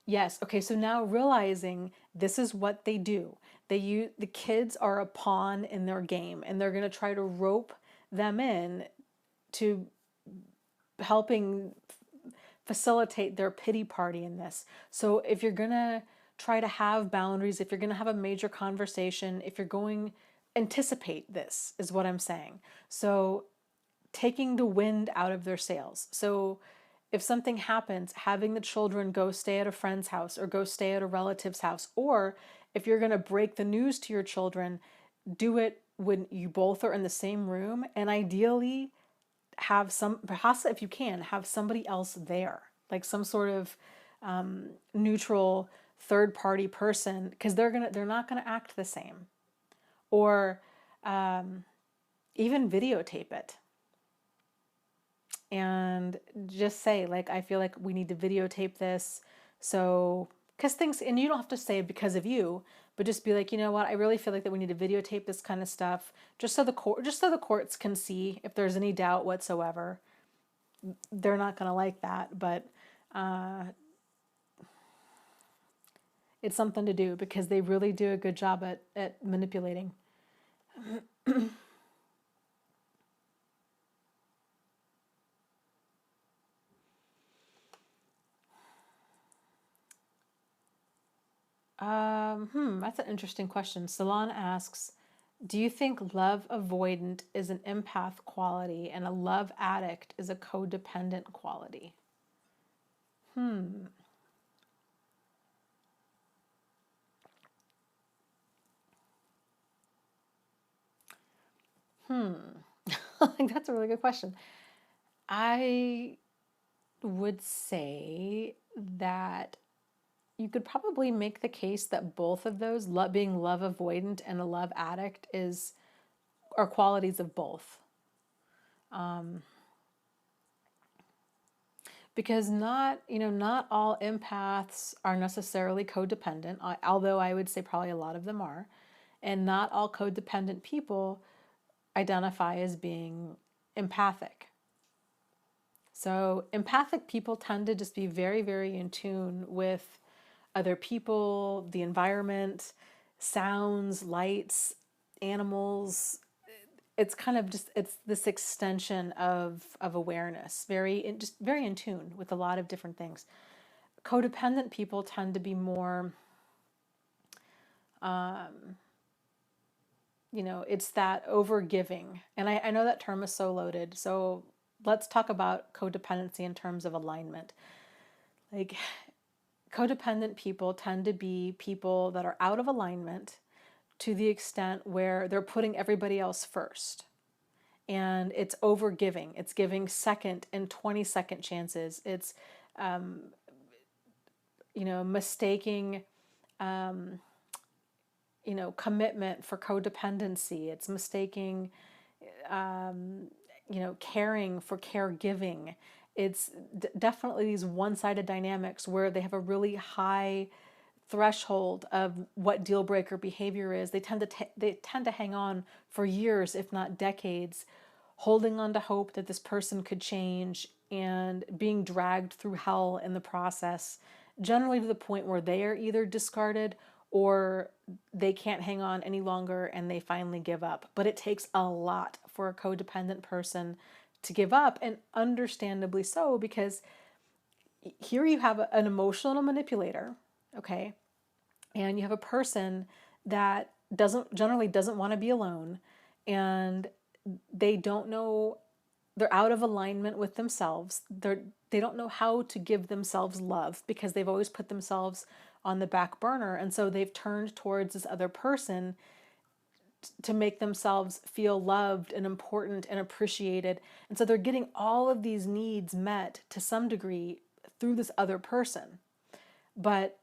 Yes. Okay. So now realizing this is what they do. The kids are a pawn in their game, and they're going to try to rope them in to helping facilitate their pity party in this. So if you're going to try to have boundaries, if you're going to have a major conversation, if you're going, anticipate this is what I'm saying. So taking the wind out of their sails. So if something happens, having the children go stay at a friend's house or go stay at a relative's house, or if you're going to break the news to your children, do it when you both are in the same room, and ideally have perhaps if you can, have somebody else there, like some sort of neutral third party person, because they're not gonna act the same. Or even videotape it and just say, like, I feel like we need to videotape this. So, because things, and you don't have to say because of you, but just be like, you know what, I really feel like that we need to videotape this kind of stuff, just so the courts can see if there's any doubt whatsoever. They're not going to like that, but it's something to do because they really do a good job at manipulating. That's an interesting question. Salon asks, do you think love avoidant is an empath quality and a love addict is a codependent quality? I think that's a really good question. I would say that you could probably make the case that both of those, being love avoidant and a love addict, are qualities of both. Because not all empaths are necessarily codependent, although I would say probably a lot of them are, and not all codependent people identify as being empathic. So empathic people tend to just be very, very in tune with other people, the environment, sounds, lights, animals. It's kind of just, it's this extension of awareness, just very in tune with a lot of different things. Codependent people tend to be more, it's that over giving. And I know that term is so loaded. So let's talk about codependency in terms of alignment. Like, codependent people tend to be people that are out of alignment to the extent where they're putting everybody else first. And it's over giving. It's giving second and 20-second chances. It's, mistaking, commitment for codependency. It's mistaking, caring for caregiving. It's definitely these one-sided dynamics where they have a really high threshold of what deal breaker behavior is. They tend to hang on for years, if not decades, holding on to hope that this person could change and being dragged through hell in the process, generally to the point where they are either discarded or they can't hang on any longer and they finally give up. But it takes a lot for a codependent person to give up, and understandably so, because here you have an emotional manipulator, okay? And you have a person that generally doesn't want to be alone, and they don't know, they're out of alignment with themselves. They don't know how to give themselves love because they've always put themselves on the back burner, and so they've turned towards this other person to make themselves feel loved and important and appreciated. And so they're getting all of these needs met to some degree through this other person. But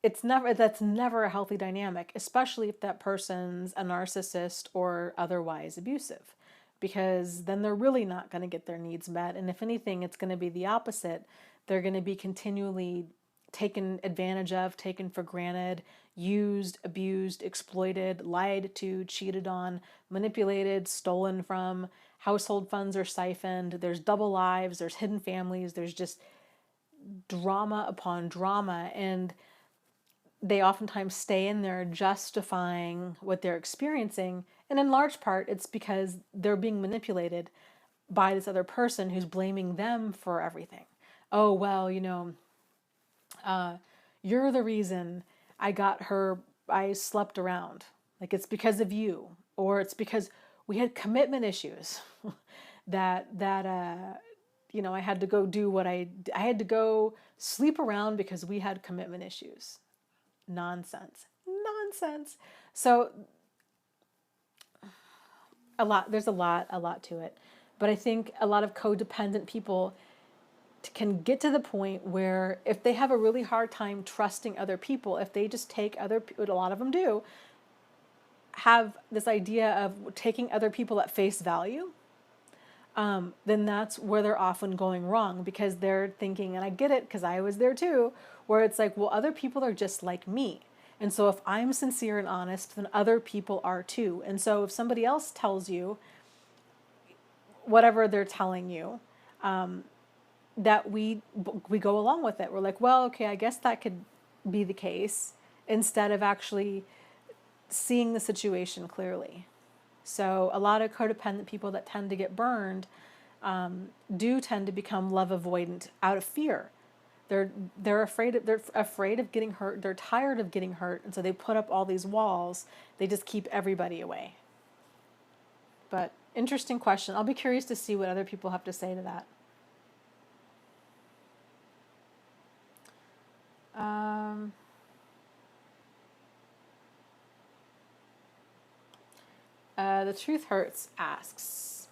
that's never a healthy dynamic, especially if that person's a narcissist or otherwise abusive, because then they're really not going to get their needs met. And if anything, it's going to be the opposite. They're going to be continually taken advantage of, taken for granted, used, abused, exploited, lied to, cheated on, manipulated, stolen from. Household funds are siphoned. There's double lives, there's hidden families, there's just drama upon drama. And they oftentimes stay in there justifying what they're experiencing. And in large part, it's because they're being manipulated by this other person who's blaming them for everything. Oh, well, you're the reason I slept around. Like, it's because of you. Or it's because we had commitment issues that I had to go do I had to go sleep around because we had commitment issues. Nonsense. So there's a lot to it. But I think a lot of codependent people can get to the point where if they have a really hard time trusting other people, if they just take what a lot of them do, have this idea of taking other people at face value, then that's where they're often going wrong, because they're thinking, and I get it because I was there too, where it's like, well, other people are just like me. And so if I'm sincere and honest, then other people are too. And so if somebody else tells you whatever they're telling you, that we go along with it. We're like, well, okay, I guess that could be the case, instead of actually seeing the situation clearly. So a lot of codependent people that tend to get burned do tend to become love avoidant out of fear. They're afraid of getting hurt. They're tired of getting hurt, and so they put up all these walls. They just keep everybody away. But interesting question. I'll be curious to see what other people have to say to that. The Truth Hurts asks,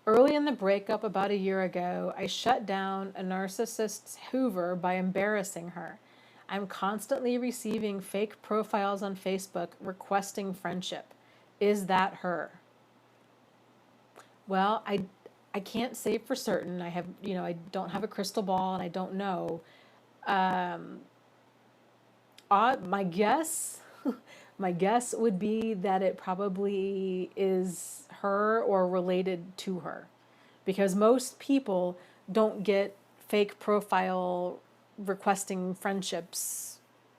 early in the breakup about a year ago, I shut down a narcissist's hoover by embarrassing her. I'm constantly receiving fake profiles on Facebook requesting friendship. Is that her? Well, I can't say for certain. I don't have a crystal ball and I don't know. My guess would be that it probably is her or related to her, because most people don't get fake profile requesting friendships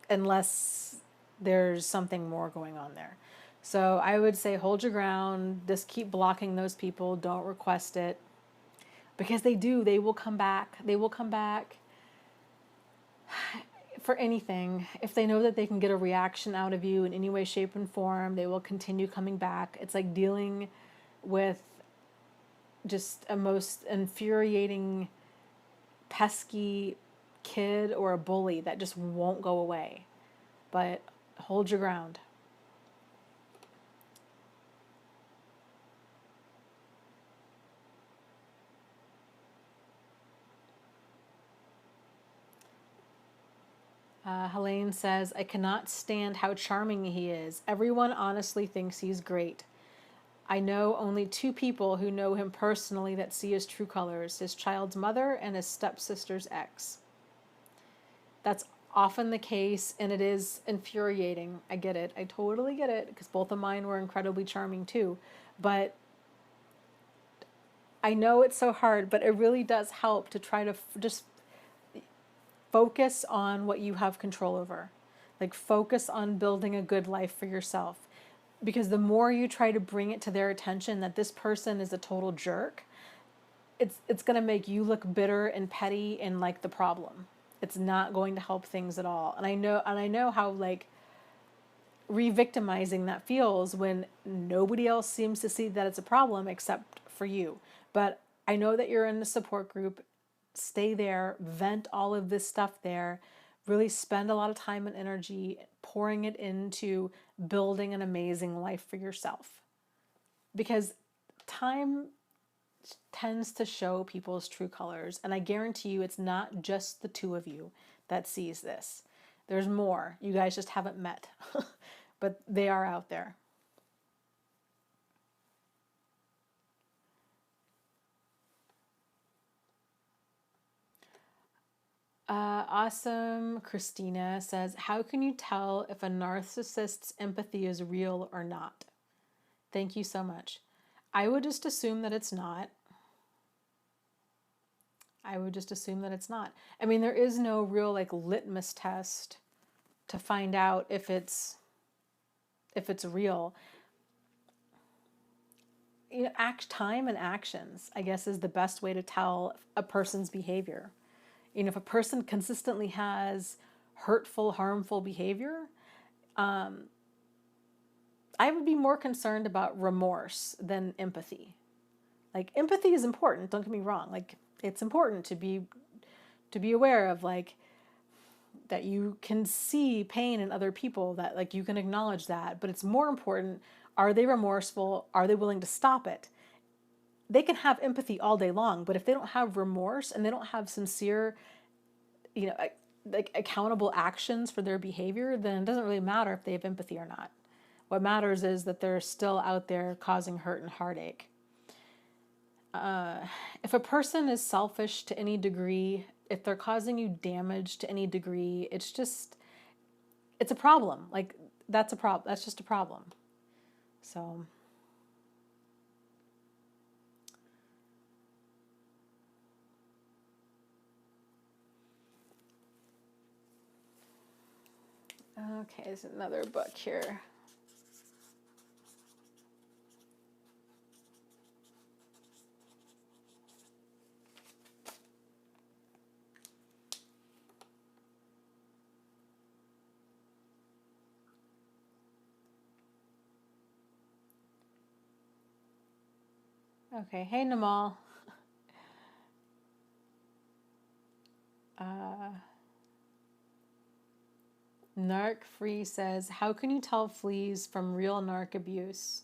unless there's something more going on there. So I would say hold your ground, just keep blocking those people, don't request it, because they will come back. They will come back for anything. If they know that they can get a reaction out of you in any way, shape, and form, they will continue coming back. It's like dealing with just a most infuriating, pesky kid or a bully that just won't go away. But hold your ground. Helene says, I cannot stand how charming he is. Everyone honestly thinks he's great. I know only 2 people who know him personally that see his true colors, his child's mother and his stepsister's ex. That's often the case, and it is infuriating. I get it. I totally get it, because both of mine were incredibly charming too. But I know it's so hard, but it really does help to try to just focus on what you have control over. Like, focus on building a good life for yourself. Because the more you try to bring it to their attention that this person is a total jerk, it's going to make you look bitter and petty and like the problem. It's not going to help things at all. And I know how like re-victimizing that feels when nobody else seems to see that it's a problem except for you. But I know that you're in the support group. Stay there, vent all of this stuff there, really spend a lot of time and energy pouring it into building an amazing life for yourself. Because time tends to show people's true colors, and I guarantee you it's not just the 2 of you that sees this. There's more. You guys just haven't met, but they are out there. Awesome. Christina says, how can you tell if a narcissist's empathy is real or not? Thank you so much. I would just assume that it's not. I would just assume that it's not. I mean, there is no real like litmus test to find out if it's real. You know, time and actions, I guess, is the best way to tell a person's behavior. You know, if a person consistently has hurtful, harmful behavior, I would be more concerned about remorse than empathy. Like, empathy is important, don't get me wrong. Like, it's important to be aware of, like, that you can see pain in other people, that like you can acknowledge that, but it's more important, are they remorseful? Are they willing to stop it? They can have empathy all day long, but if they don't have remorse and they don't have sincere, you know, like accountable actions for their behavior, then it doesn't really matter if they have empathy or not. What matters is that they're still out there causing hurt and heartache. If a person is selfish to any degree, if they're causing you damage to any degree, it's a problem. Like, that's a problem. That's just a problem. So, okay, there's another book here. Okay, hey Namal. Narc Free says, how can you tell fleas from real narc abuse?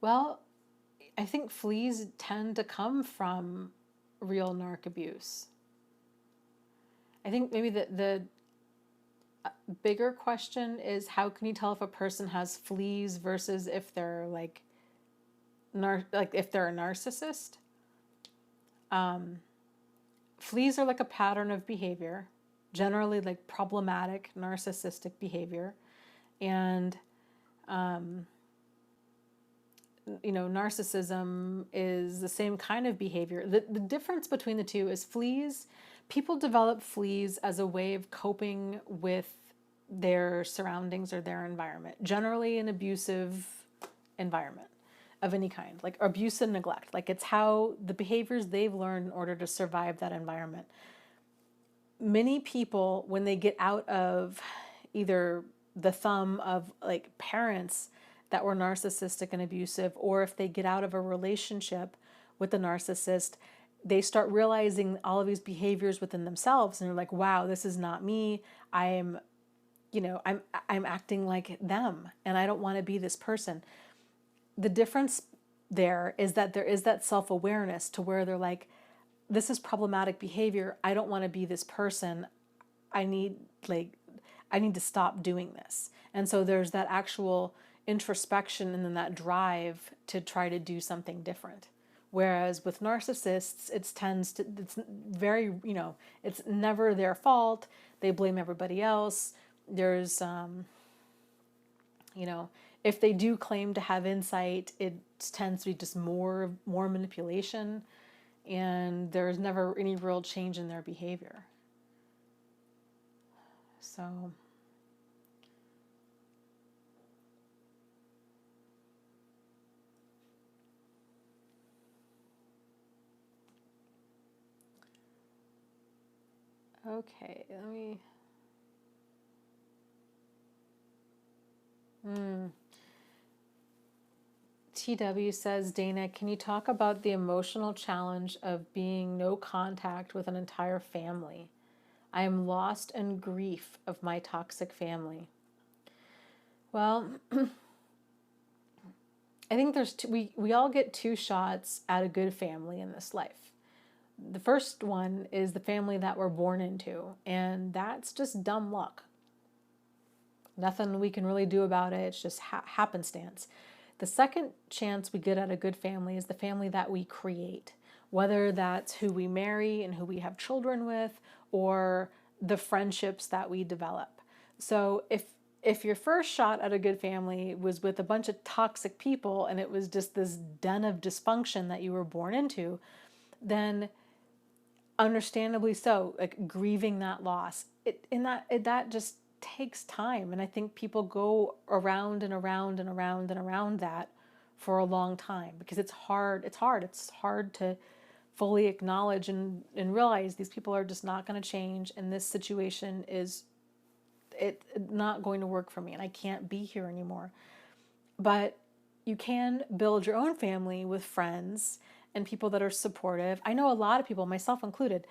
Well, I think fleas tend to come from real narc abuse. I think maybe the bigger question is, how can you tell if a person has fleas versus if they're like if they're a narcissist? Fleas are like a pattern of behavior, generally like problematic narcissistic behavior, and you know, narcissism is the same kind of behavior. The difference between the two is fleas, people develop fleas as a way of coping with their surroundings or their environment, generally an abusive environment of any kind, like abuse and neglect. Like, it's how the behaviors they've learned in order to survive that environment. Many people, when they get out of either the thumb of like parents that were narcissistic and abusive, or if they get out of a relationship with the narcissist, they start realizing all of these behaviors within themselves, and they're like, wow, this is not me. I'm acting like them, and I don't want to be this person. The difference there is that there is that self-awareness to where they're like, this is problematic behavior. I don't want to be this person. I need to stop doing this. And so there's that actual introspection and then that drive to try to do something different. Whereas with narcissists, it's very, it's never their fault. They blame everybody else. There's, if they do claim to have insight, it tends to be just more manipulation, and there's never any real change in their behavior. So, okay, let me... TW says, Dana, can you talk about the emotional challenge of being no contact with an entire family? I am lost in grief of my toxic family. Well, I think there's we all get two shots at a good family in this life. The first one is the family that we're born into, and that's just dumb luck. Nothing we can really do about it. It's just happenstance. The second chance we get at a good family is the family that we create, whether that's who we marry and who we have children with, or the friendships that we develop. So if your first shot at a good family was with a bunch of toxic people and it was just this den of dysfunction that you were born into, then understandably so, like grieving that loss, that just takes time. And I think people go around and around and around and around that for a long time because it's hard. It's hard to fully acknowledge and realize these people are just not going to change, and this situation is not going to work for me, and I can't be here anymore. But you can build your own family with friends and people that are supportive. I know a lot of people, myself included,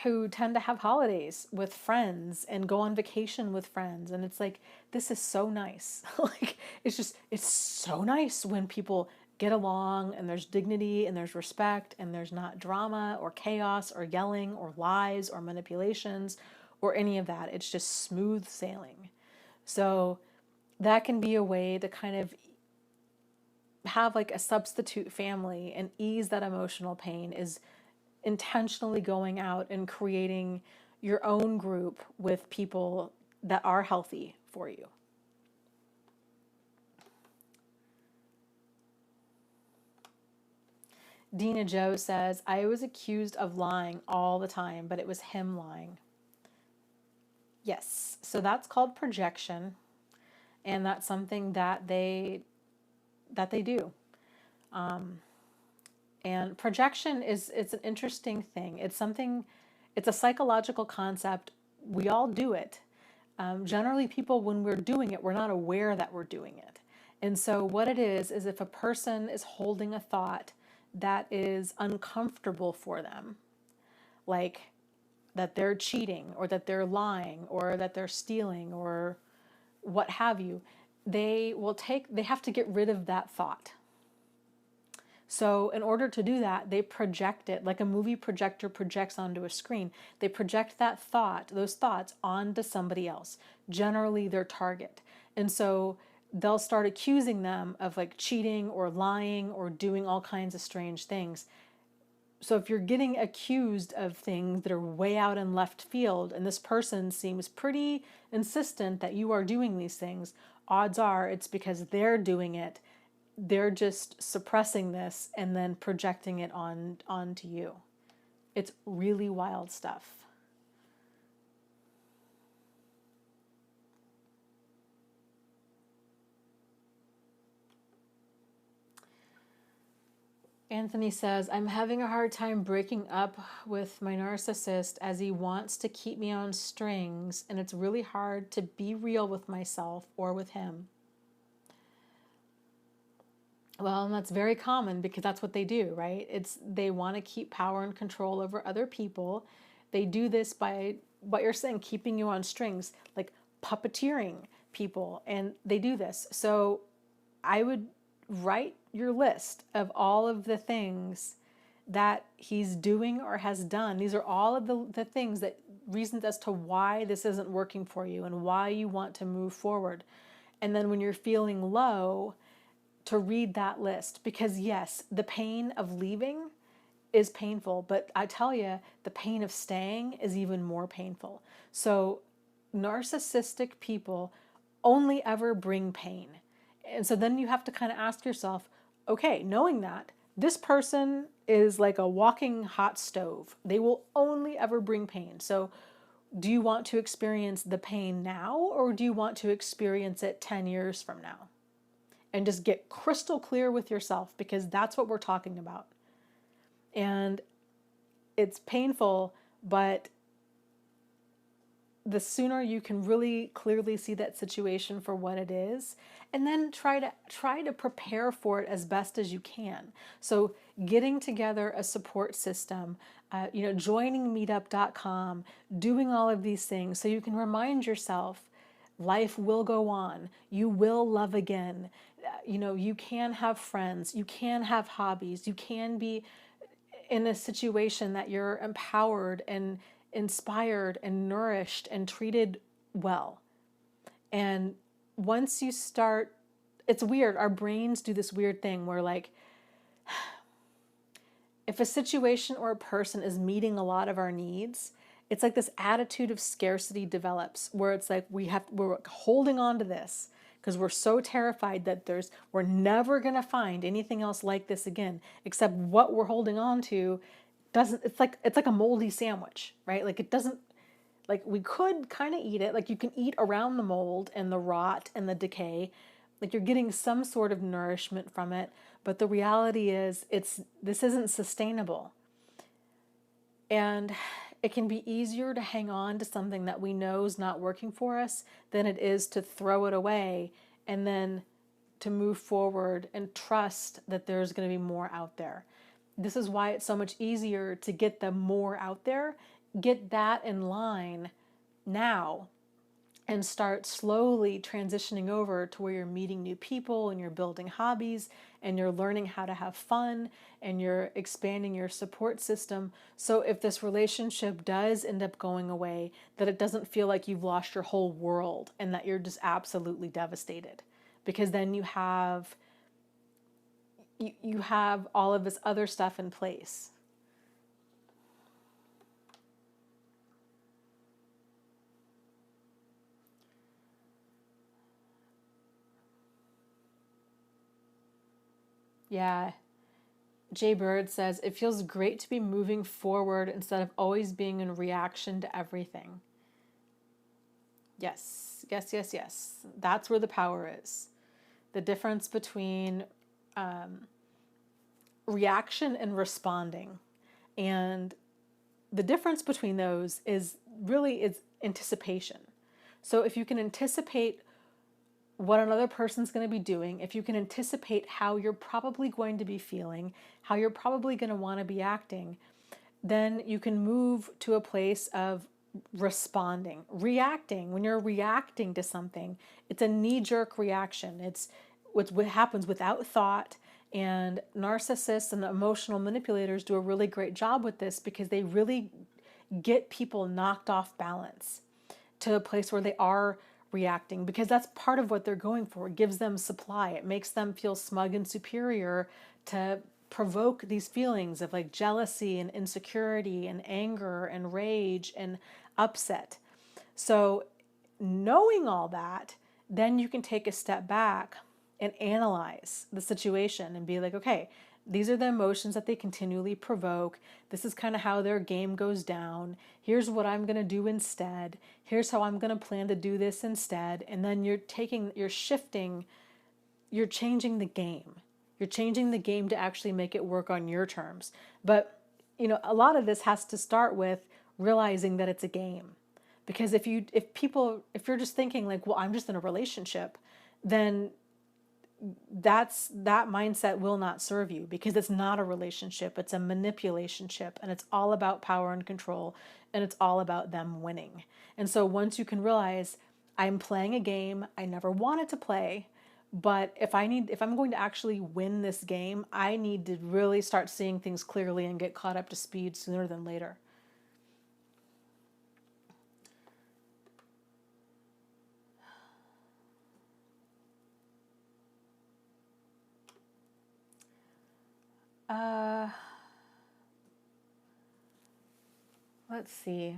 who tend to have holidays with friends and go on vacation with friends. And it's like, this is so nice. Like, it's so nice when people get along and there's dignity and there's respect and there's not drama or chaos or yelling or lies or manipulations or any of that. It's just smooth sailing. So that can be a way to kind of have like a substitute family and ease that emotional pain, is intentionally going out and creating your own group with people that are healthy for you. Dina Joe says, I was accused of lying all the time, but it was him lying. Yes, so that's called projection, and that's something that they do. And projection it's an interesting thing. It's a psychological concept. We all do it. Generally, people, when we're doing it, we're not aware that we're doing it. And so what it is if a person is holding a thought that is uncomfortable for them, like that they're cheating or that they're lying or that they're stealing or what have you, they have to get rid of that thought. So in order to do that, they project it like a movie projector projects onto a screen. They project those thoughts onto somebody else, generally their target. And so they'll start accusing them of like cheating or lying or doing all kinds of strange things. So if you're getting accused of things that are way out in left field and this person seems pretty insistent that you are doing these things, odds are it's because they're doing it. They're just suppressing this and then projecting it onto you. It's really wild stuff. Anthony says, I'm having a hard time breaking up with my narcissist as he wants to keep me on strings, and it's really hard to be real with myself or with him. Well, and that's very common because that's what they do, right? They want to keep power and control over other people. They do this by what you're saying, keeping you on strings, like puppeteering people, and they do this. So I would write your list of all of the things that he's doing or has done. These are all of the things, that reasons as to why this isn't working for you and why you want to move forward. And then when you're feeling low, to read that list, because yes, the pain of leaving is painful, but I tell you, the pain of staying is even more painful. So narcissistic people only ever bring pain. And so then you have to kind of ask yourself, okay, knowing that this person is like a walking hot stove, they will only ever bring pain. So do you want to experience the pain now, or do you want to experience it 10 years from now? And just get crystal clear with yourself, because that's what we're talking about. And it's painful, but the sooner you can really clearly see that situation for what it is, and then try to prepare for it as best as you can. So getting together a support system, joining meetup.com, doing all of these things so you can remind yourself life will go on. You will love again. You can have friends. You can have hobbies. You can be in a situation that you're empowered and inspired and nourished and treated well. And once you start, it's weird. Our brains do this weird thing where, like, if a situation or a person is meeting a lot of our needs, it's like this attitude of scarcity develops where it's like we're holding on to this because we're so terrified that we're never going to find anything else like this again, except what we're holding on to doesn't, it's like a moldy sandwich, right? Like it doesn't, like we could kind of eat it, like you can eat around the mold and the rot and the decay, like you're getting some sort of nourishment from it, but the reality is this isn't sustainable. And it can be easier to hang on to something that we know is not working for us than it is to throw it away and then to move forward and trust that there's going to be more out there. This is why it's so much easier to get the more out there, get that in line now, and start slowly transitioning over to where you're meeting new people and you're building hobbies and you're learning how to have fun and you're expanding your support system. So if this relationship does end up going away, that it doesn't feel like you've lost your whole world and that you're just absolutely devastated. Because then you have all of this other stuff in place. Yeah. Jay Bird says, it feels great to be moving forward instead of always being in reaction to everything. Yes, yes, yes, yes. That's where the power is. The difference between reaction and responding. And the difference between those is anticipation. So if you can anticipate what another person's going to be doing, if you can anticipate how you're probably going to be feeling, how you're probably going to want to be acting, then you can move to a place of responding. Reacting, when you're reacting to something, it's a knee-jerk reaction. It's what happens without thought. And narcissists and the emotional manipulators do a really great job with this because they really get people knocked off balance to a place where they are reacting, because that's part of what they're going for. It gives them supply. It makes them feel smug and superior to provoke these feelings of like jealousy and insecurity and anger and rage and upset. So knowing all that, then you can take a step back and analyze the situation and be like, okay, these are the emotions that they continually provoke. This is kind of how their game goes down. Here's what I'm going to do instead. Here's how I'm going to plan to do this instead. And then you're shifting, you're changing the game. You're changing the game to actually make it work on your terms. But, a lot of this has to start with realizing that it's a game. Because if you're just thinking like, well, I'm just in a relationship, then that mindset will not serve you, because it's not a relationship, it's a manipulationship, and it's all about power and control, and it's all about them winning. And so once you can realize, I'm playing a game I never wanted to play, but if I'm going to actually win this game, I need to really start seeing things clearly and get caught up to speed sooner than later. Let's see.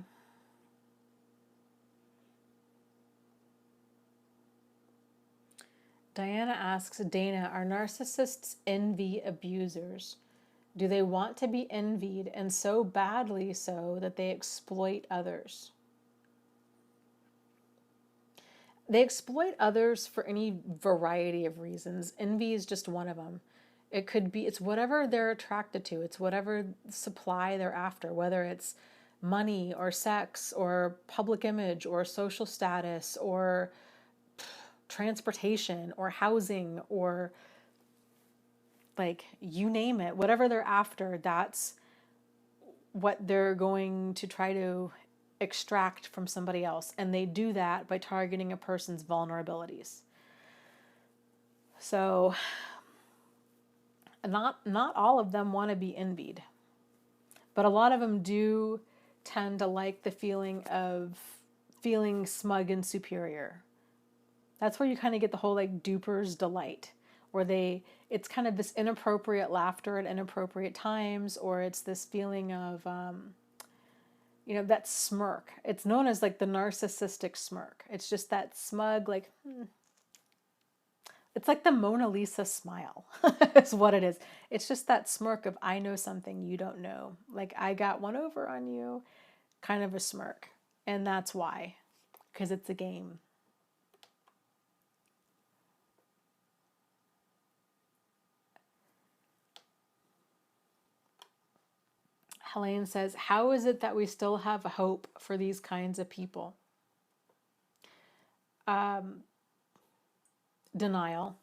Diana asks, Dana, are narcissists envy abusers? Do they want to be envied, and so badly so that they exploit others? They exploit others for any variety of reasons. Envy is just one of them. It's whatever they're attracted to. It's whatever supply they're after, whether it's money or sex or public image or social status or transportation or housing or like you name it, whatever they're after, that's what they're going to try to extract from somebody else. And they do that by targeting a person's vulnerabilities. So not all of them want to be envied. But a lot of them do tend to like the feeling of feeling smug and superior. That's where you kind of get the whole like duper's delight, where it's kind of this inappropriate laughter at inappropriate times, or it's this feeling of, that smirk. It's known as like the narcissistic smirk. It's just that smug, like, it's like the Mona Lisa smile, is what it is. It's just that smirk of, I know something you don't know. Like, I got one over on you, kind of a smirk. And that's why, because it's a game. Helene says, how is it that we still have hope for these kinds of people? Denial.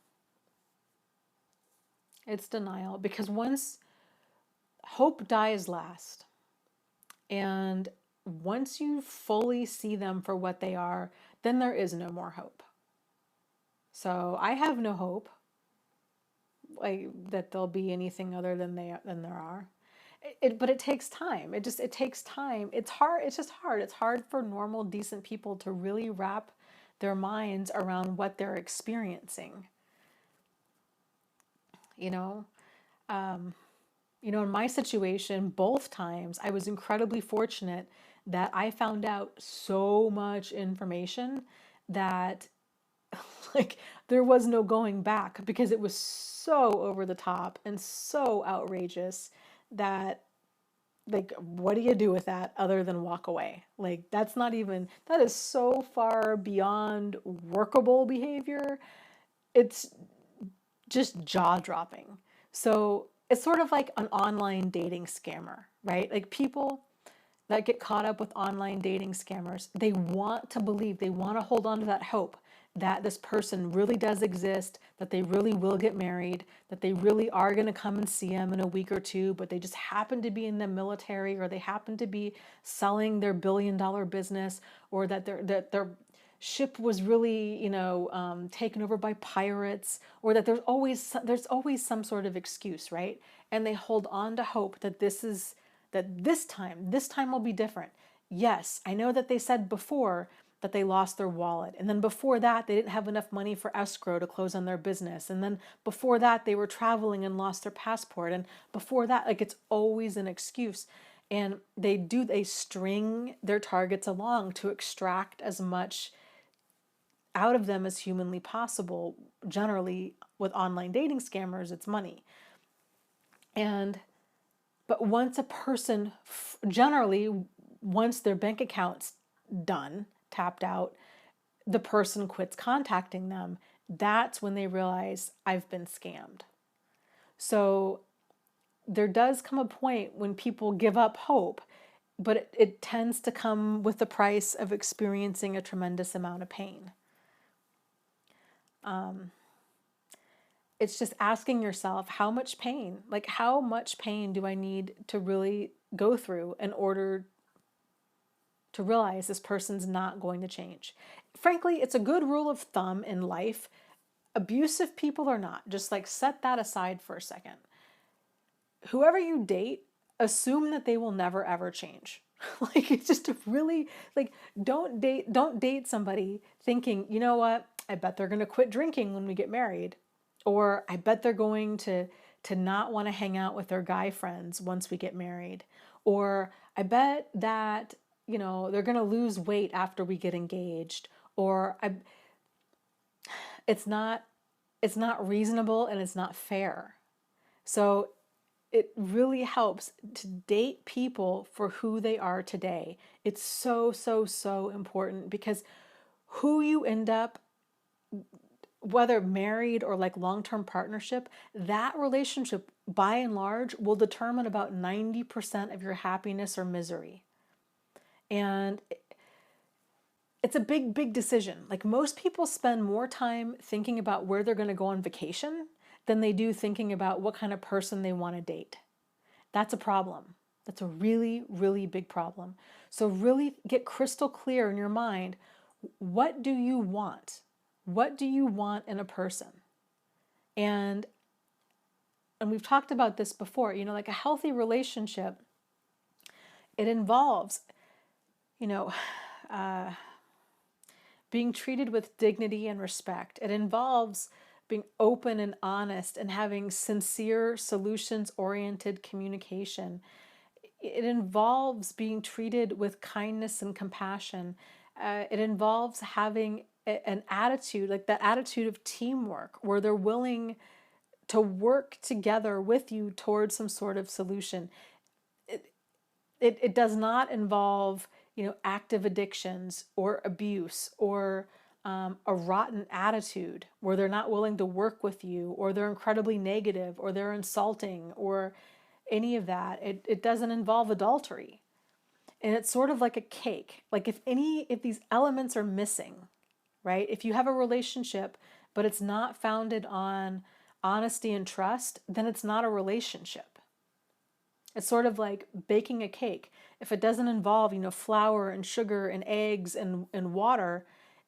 It's denial, because once hope dies last, and once you fully see them for what they are, then there is no more hope. So I have no hope like that there'll be anything other than there are. But it takes time. It takes time. It's hard. It's just hard. It's hard for normal, decent people to really wrap their minds around what they're experiencing. You know, in my situation, both times, I was incredibly fortunate that I found out so much information that like there was no going back, because it was so over the top and so outrageous that, like, what do you do with that other than walk away? Like, that is so far beyond workable behavior. It's just jaw dropping. So it's sort of like an online dating scammer, right? Like, people that get caught up with online dating scammers, they want to believe, they want to hold on to that hope that this person really does exist, that they really will get married, that they really are going to come and see them in a week or two, but they just happen to be in the military, or they happen to be selling their billion-dollar business, or that their ship was really, taken over by pirates, or that there's always some sort of excuse, right? And they hold on to hope that this time will be different. Yes, I know that they said before that they lost their wallet. And then before that, they didn't have enough money for escrow to close on their business. And then before that, they were traveling and lost their passport. And before that, like, it's always an excuse. And they string their targets along to extract as much out of them as humanly possible. Generally, with online dating scammers, it's money. But once a person, generally, once their bank account's done, tapped out, the person quits contacting them. That's when they realize, I've been scammed. So there does come a point when people give up hope, but it tends to come with the price of experiencing a tremendous amount of pain. It's just asking yourself, how much pain do I need to really go through in order to realize this person's not going to change? Frankly, it's a good rule of thumb in life, abusive people or not, just like set that aside for a second. Whoever you date, assume that they will never ever change. Like, it's just really, like, don't date somebody thinking, you know what, I bet they're going to quit drinking when we get married. Or I bet they're going to not want to hang out with their guy friends once we get married. Or I bet that, they're going to lose weight after we get engaged. Or it's not reasonable, and it's not fair. So it really helps to date people for who they are today. It's so, so, so important, because who you end up, whether married or like long-term partnership, that relationship by and large will determine about 90% of your happiness or misery. And it's a big, big decision. Like, most people spend more time thinking about where they're going to go on vacation than they do thinking about what kind of person they want to date. That's a problem. That's a really, really big problem. So really get crystal clear in your mind. What do you want? What do you want in a person? And we've talked about this before, like a healthy relationship It involves, you know, being treated with dignity and respect. It involves being open and honest and having sincere, solutions-oriented communication. It involves being treated with kindness and compassion. It involves having an attitude, like that attitude of teamwork, where they're willing to work together with you towards some sort of solution. It does not involve, active addictions or abuse or a rotten attitude where they're not willing to work with you, or they're incredibly negative, or they're insulting, or any of that. It doesn't involve adultery. And it's sort of like a cake. Like if these elements are missing, right? If you have a relationship, but it's not founded on honesty and trust, then it's not a relationship. It's sort of like baking a cake. If it doesn't involve, flour and sugar and eggs and water,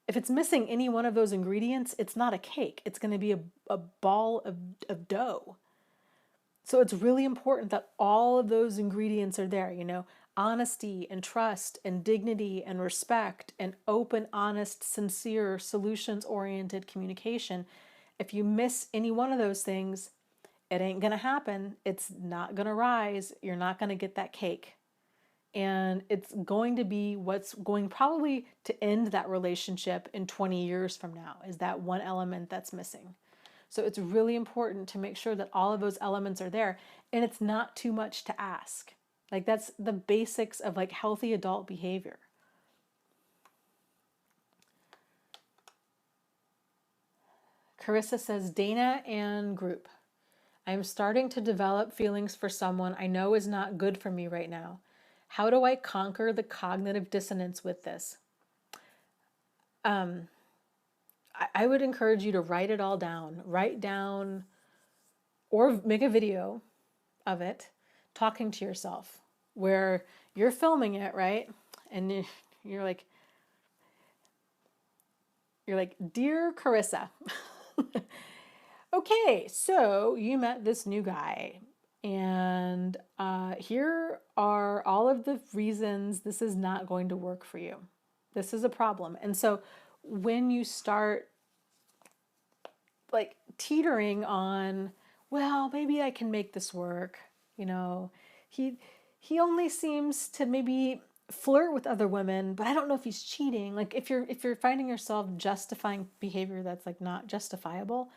if it's missing any one of those ingredients, it's not a cake. It's going to be a ball of dough. So it's really important that all of those ingredients are there, honesty and trust and dignity and respect and open, honest, sincere, solutions-oriented communication. If you miss any one of those things, it ain't going to happen. It's not going to rise. You're not going to get that cake. And it's going to be what's going probably to end that relationship in 20 years from now, is that one element that's missing. So it's really important to make sure that all of those elements are there. And it's not too much to ask. Like, that's the basics of like healthy adult behavior. Carissa says, Dana and group. I'm starting to develop feelings for someone I know is not good for me right now. How do I conquer the cognitive dissonance with this? I would encourage you to write it all down. Write down or make a video of it, talking to yourself, where you're filming it, right? And you're like, Dear Carissa, okay, so you met this new guy, and here are all of the reasons this is not going to work for you. This is a problem. And so when you start like teetering on, well, maybe I can make this work, he only seems to maybe flirt with other women, but I don't know if he's cheating. Like if you're finding yourself justifying behavior that's like not justifiable,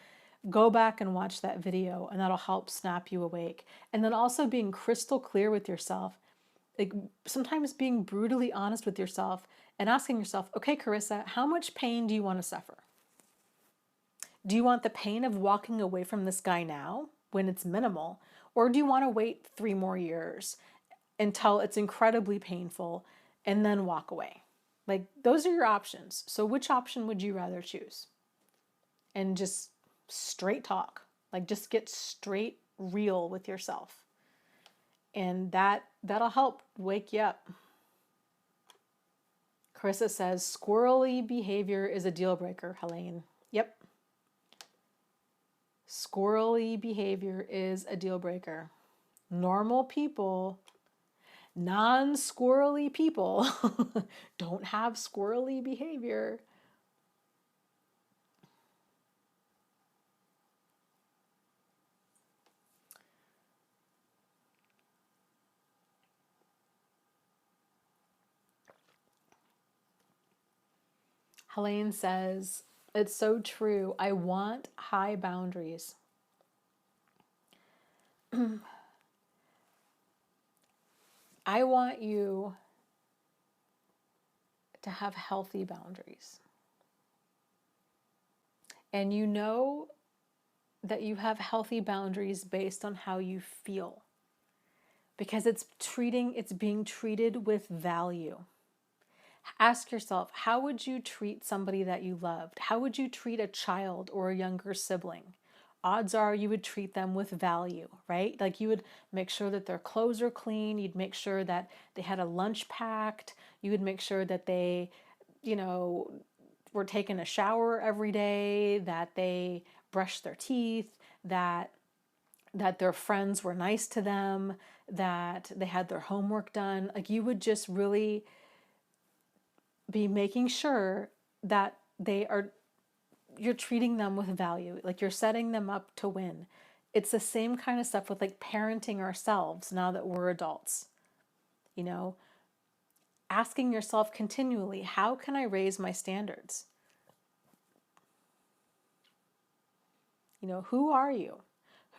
go back and watch that video, and that'll help snap you awake. And then also being crystal clear with yourself, like sometimes being brutally honest with yourself and asking yourself, okay, Carissa, how much pain do you want to suffer? Do you want the pain of walking away from this guy now when it's minimal? Or do you want to wait 3 more years until it's incredibly painful and then walk away? Like, those are your options. So which option would you rather choose? And just straight talk. Like, just get straight real with yourself. And that'll help wake you up. Carissa says, squirrely behavior is a deal breaker, Helene. Yep. Squirrely behavior is a deal breaker. Normal people, non-squirrely people don't have squirrely behavior. Helene says, it's so true. I want high boundaries. I want you to have healthy boundaries. And you know that you have healthy boundaries based on how you feel. Because it's being treated with value. Ask yourself, how would you treat somebody that you loved? How would you treat a child or a younger sibling? Odds are you would treat them with value, right? Like, you would make sure that their clothes are clean. You'd make sure that they had a lunch packed. You would make sure that they, were taking a shower every day, that they brushed their teeth, that that their friends were nice to them, that they had their homework done. Like you would just really be making sure that you're treating them with value. Like you're setting them up to win. It's the same kind of stuff with like parenting ourselves now that we're adults. You know, asking yourself continually, how can I raise my standards? You know, who are you?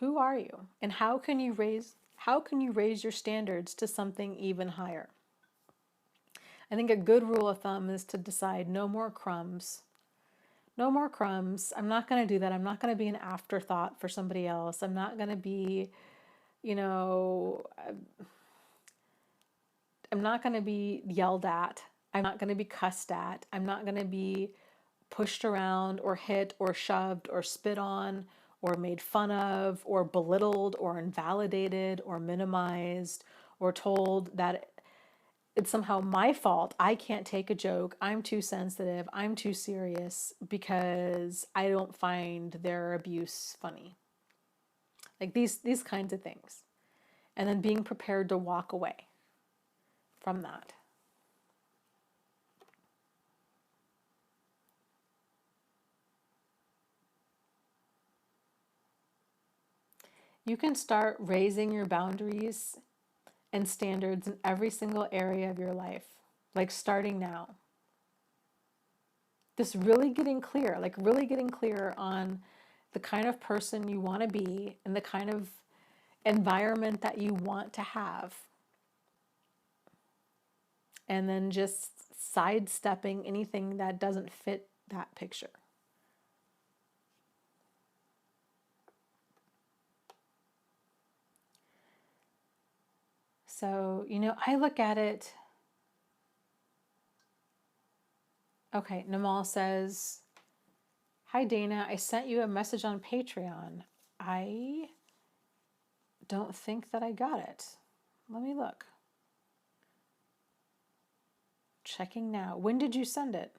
Who are you? And how can you raise your standards to something even higher? I think a good rule of thumb is to decide no more crumbs. No more crumbs. I'm not going to do that. I'm not going to be an afterthought for somebody else. I'm not going to be, you know, I'm not going to be yelled at. I'm not going to be cussed at. I'm not going to be pushed around or hit or shoved or spit on or made fun of or belittled or invalidated or minimized or told that it's somehow my fault. I can't take a joke. I'm too sensitive. I'm too serious because I don't find their abuse funny. Like these kinds of things. And then being prepared to walk away from that. You can start raising your boundaries and standards in every single area of your life, like starting now. Just really getting clear, like really getting clear on the kind of person you want to be and the kind of environment that you want to have. And then just sidestepping anything that doesn't fit that picture. So, you know, I look at it. Okay, Namal says, "Hi Dana, I sent you a message on Patreon. I don't think that I got it. Let me look. Checking now. When did you send it?"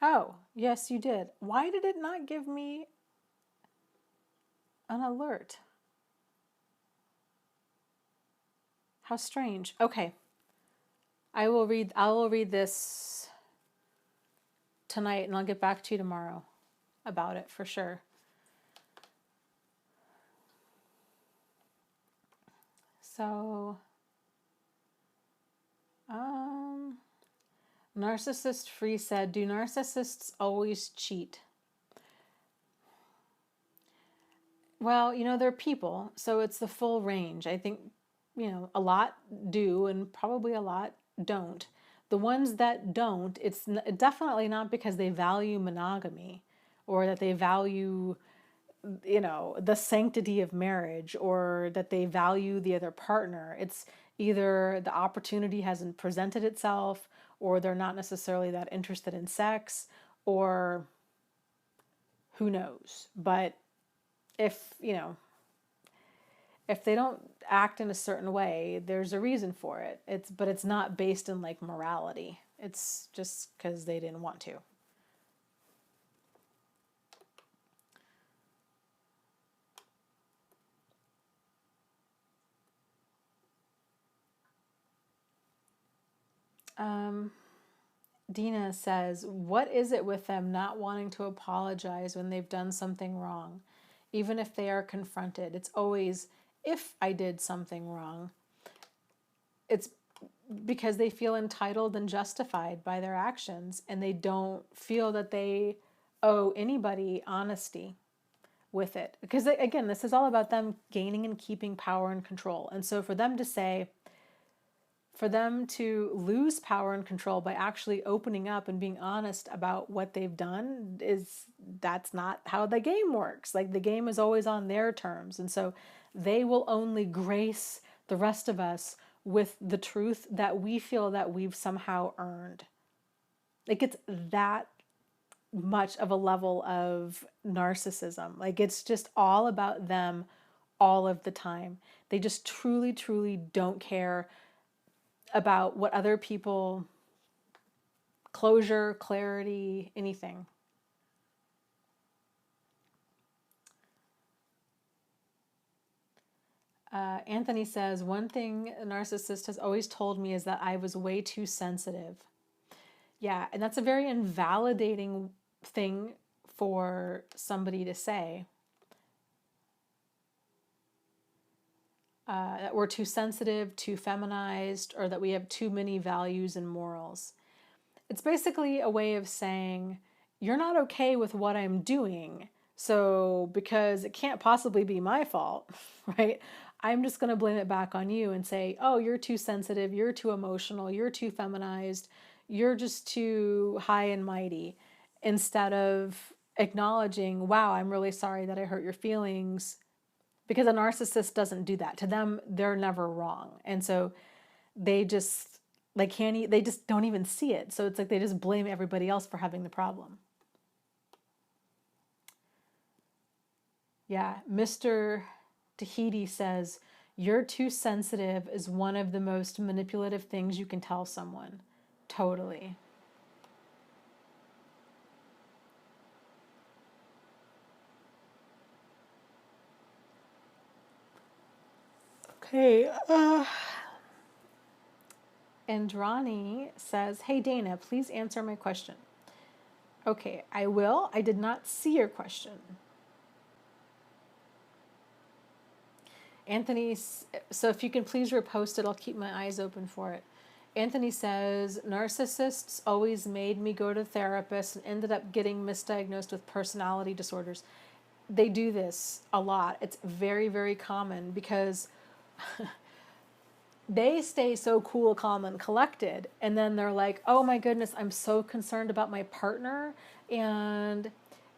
Oh, yes, you did. Why did it not give me an alert? How strange. Okay. I will read this tonight and I'll get back to you tomorrow about it for sure. So, Narcissist Free said, "Do narcissists always cheat?" Well, you know, they're people, so it's the full range. I think, you know, a lot do and probably a lot don't. The ones that don't, it's definitely not because they value monogamy or that they value, you know, the sanctity of marriage or that they value the other partner. It's either the opportunity hasn't presented itself or they're not necessarily that interested in sex or who knows. But if, you know, if they don't act in a certain way, there's a reason for it. But it's not based in like morality. It's just because they didn't want to. Dina says, "What is it with them not wanting to apologize when they've done something wrong? Even if they are confronted, it's always, if I did something wrong." It's because they feel entitled and justified by their actions, and they don't feel that they owe anybody honesty with it. Because again, this is all about them gaining and keeping power and control. And so for them to lose power and control by actually opening up and being honest about what they've done, that's not how the game works. Like the game is always on their terms. And so they will only grace the rest of us with the truth that we feel that we've somehow earned. Like it's that much of a level of narcissism. Like it's just all about them all of the time. They just truly, truly don't care about what other people, closure, clarity, anything. Anthony says, one thing a narcissist has always told me is that I was way too sensitive. Yeah, and that's a very invalidating thing for somebody to say. That we're too sensitive, too feminized, or that we have too many values and morals. It's basically a way of saying, you're not okay with what I'm doing, so because it can't possibly be my fault, right? I'm just going to blame it back on you and say, oh, you're too sensitive, you're too emotional, you're too feminized, you're just too high and mighty, instead of acknowledging, wow, I'm really sorry that I hurt your feelings. Because a narcissist doesn't do that. To them, they're never wrong. And so they just, they just don't even see it. So it's like they just blame everybody else for having the problem. Yeah, Mr. Tahiti says, you're too sensitive is one of the most manipulative things you can tell someone. Totally. Okay. Andrani says, hey Dana, please answer my question. Okay, I will. I did not see your question. Anthony, so if you can please repost it, I'll keep my eyes open for it. Anthony says, narcissists always made me go to therapists and ended up getting misdiagnosed with personality disorders. They do this a lot. It's very, very common because they stay so cool, calm, and collected. And then they're like, oh my goodness, I'm so concerned about my partner. And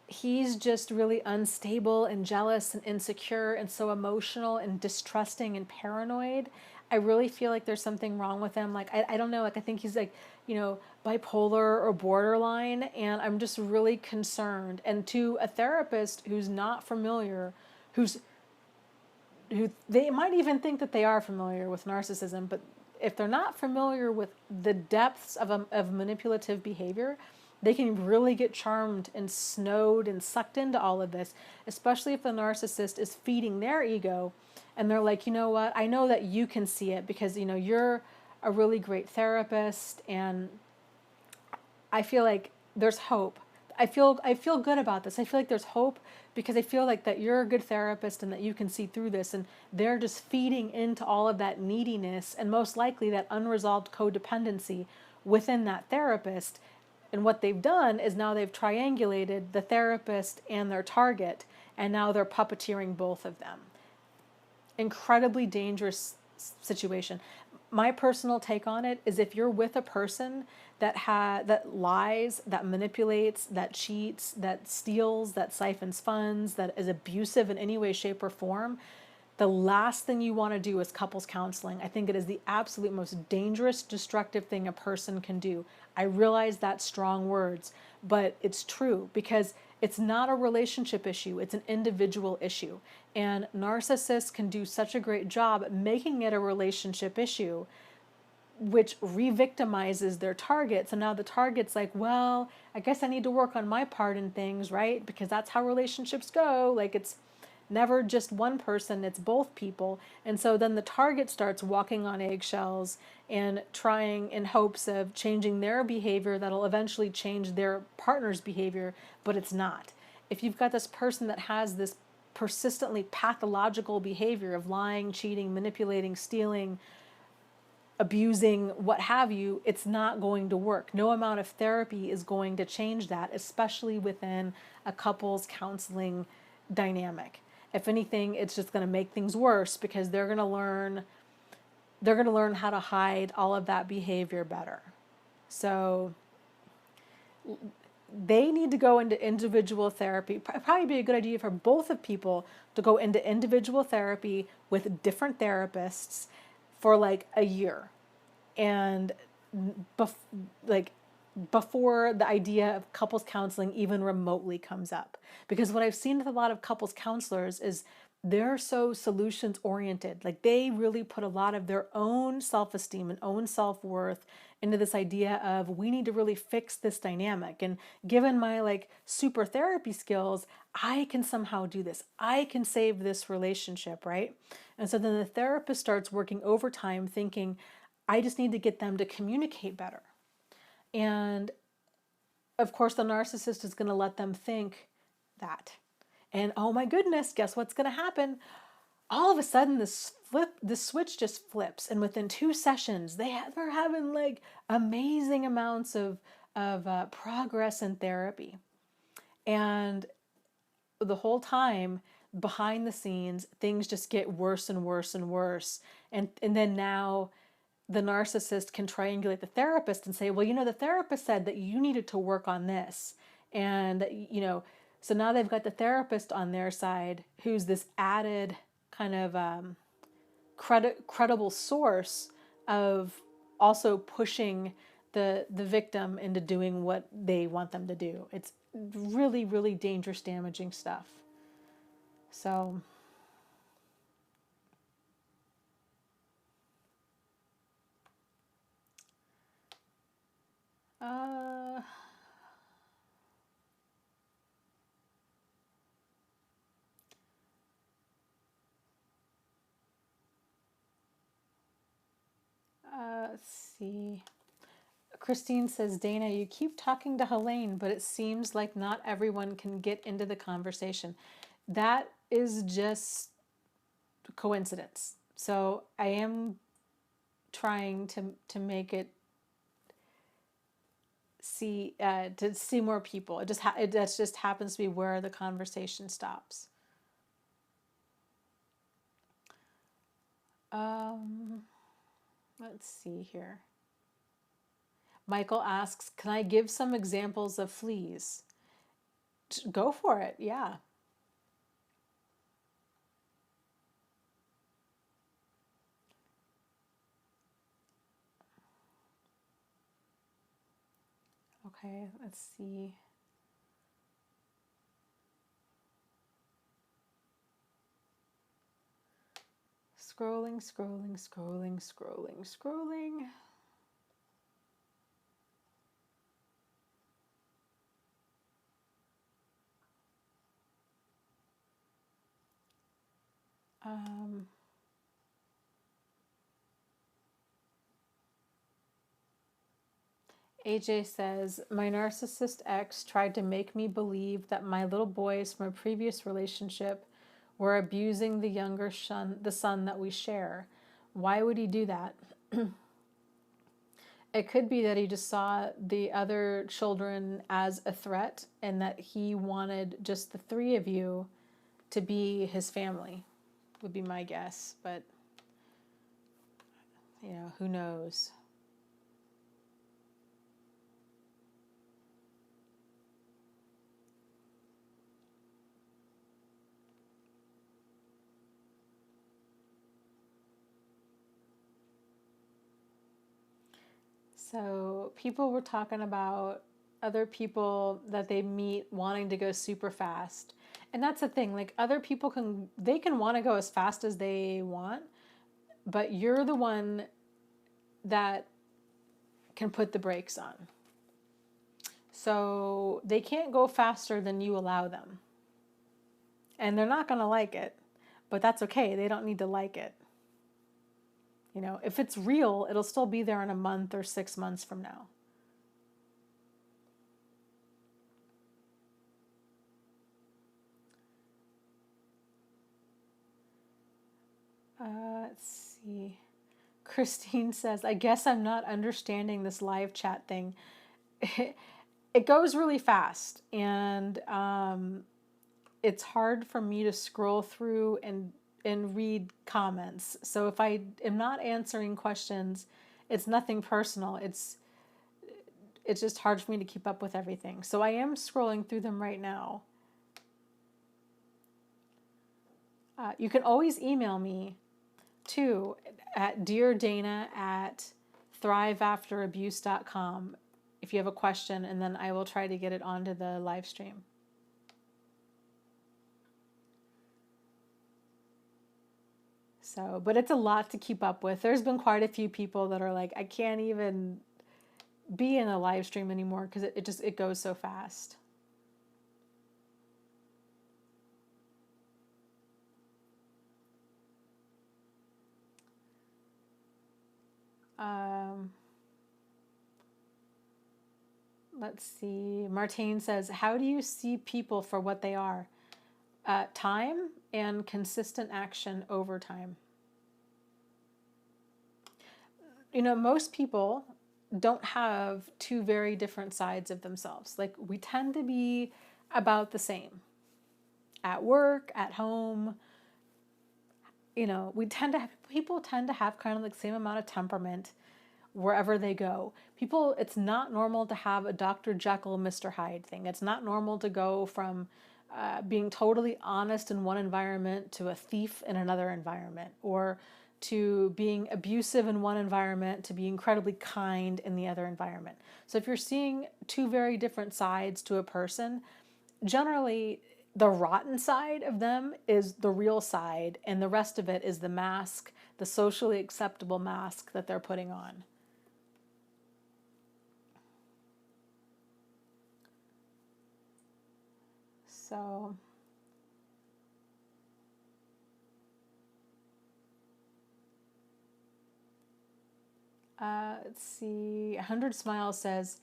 he's just really unstable and jealous and insecure and so emotional and distrusting and paranoid. I really feel like there's something wrong with him. Like, I don't know, like I think he's like, bipolar or borderline, and I'm just really concerned. And to a therapist who's not familiar, who they might even think that they are familiar with narcissism, but if they're not familiar with the depths of manipulative behavior, they can really get charmed and snowed and sucked into all of this, especially if the narcissist is feeding their ego and they're like, you know what, I know that you can see it because, you're a really great therapist and I feel like there's hope. I feel good about this. I feel like there's hope because I feel like that you're a good therapist and that you can see through this, and they're just feeding into all of that neediness and most likely that unresolved codependency within that therapist. And what they've done is now they've triangulated the therapist and their target, and now they're puppeteering both of them. Incredibly dangerous situation. My personal take on it is if you're with a person that lies, that manipulates, that cheats, that steals, that siphons funds, that is abusive in any way, shape, or form, the last thing you want to do is couples counseling. I think it is the absolute most dangerous, destructive thing a person can do. I realize that's strong words, but it's true because it's not a relationship issue. It's an individual issue. And narcissists can do such a great job at making it a relationship issue, which re-victimizes their target. So now the target's like, well, I guess I need to work on my part in things, right? Because that's how relationships go. Like it's never just one person, it's both people. And so then the target starts walking on eggshells and trying in hopes of changing their behavior that'll eventually change their partner's behavior, but it's not. If you've got this person that has this persistently pathological behavior of lying, cheating, manipulating, stealing, abusing, what have you, it's not going to work. No amount of therapy is going to change that, especially within a couples counseling dynamic. If anything, it's just going to make things worse because they're going to learn how to hide all of that behavior better. So they need to go into individual therapy. It'd probably be a good idea for both of people to go into individual therapy with different therapists, for like a year. And bef- like before the idea of couples counseling even remotely comes up. Because what I've seen with a lot of couples counselors is they're so solutions oriented. Like they really put a lot of their own self-esteem and own self-worth into this idea of we need to really fix this dynamic. And given my like super therapy skills, I can somehow do this. I can save this relationship, right? And so then the therapist starts working overtime thinking, I just need to get them to communicate better. And of course, the narcissist is going to let them think that. And oh my goodness, guess what's going to happen? All of a sudden, this switch just flips, and within 2 sessions, they're having like amazing amounts of progress in therapy. And the whole time, behind the scenes, things just get worse and worse and worse. And then now the narcissist can triangulate the therapist and say, well, the therapist said that you needed to work on this. And, so now they've got the therapist on their side who's this added kind of credible source of also pushing the victim into doing what they want them to do. It's really, really dangerous, damaging stuff. So... let's see. Christine says, Dana, you keep talking to Helene, but it seems like not everyone can get into the conversation. That is just coincidence. So I am trying to make it to see more people. That just happens to be where the conversation stops. Let's see here. Michael asks, can I give some examples of fleas? Go for it, yeah. Okay, let's see. Scrolling, scrolling, scrolling, scrolling, scrolling. AJ says, my narcissist ex tried to make me believe that my little boys from a previous relationship were abusing the younger son, the son that we share. Why would he do that? It could be that he just saw the other children as a threat and that he wanted just the three of you to be his family, would be my guess. But, who knows? So people were talking about other people that they meet wanting to go super fast. And that's the thing, like other people can want to go as fast as they want, but you're the one that can put the brakes on. So they can't go faster than you allow them. And they're not going to like it, but that's okay. They don't need to like it. If it's real, it'll still be there in a month or 6 months from now. Let's see. Christine says, I guess I'm not understanding this live chat thing. It goes really fast, and it's hard for me to scroll through and read comments. So if I am not answering questions, it's nothing personal. It's just hard for me to keep up with everything. So I am scrolling through them right now. You can always email me too. at deardana@thriveafterabuse.com if you have a question, and then I will try to get it onto the live stream. So, but it's a lot to keep up with. There's been quite a few people that are like, I can't even be in a live stream anymore because it goes so fast. Let's see. Martine says, how do you see people for what they are? Time and consistent action over time. You know, most people don't have two very different sides of themselves. Like, we tend to be about the same. At work, at home, you know, people tend to have kind of like the same amount of temperament wherever they go. People, it's not normal to have a Dr. Jekyll, Mr. Hyde thing. It's not normal to go from being totally honest in one environment to a thief in another environment, or to being abusive in one environment to be incredibly kind in the other environment. So if you're seeing two very different sides to a person, generally the rotten side of them is the real side, and the rest of it is the mask, the socially acceptable mask that they're putting on. So let's see. 100 Smiles says,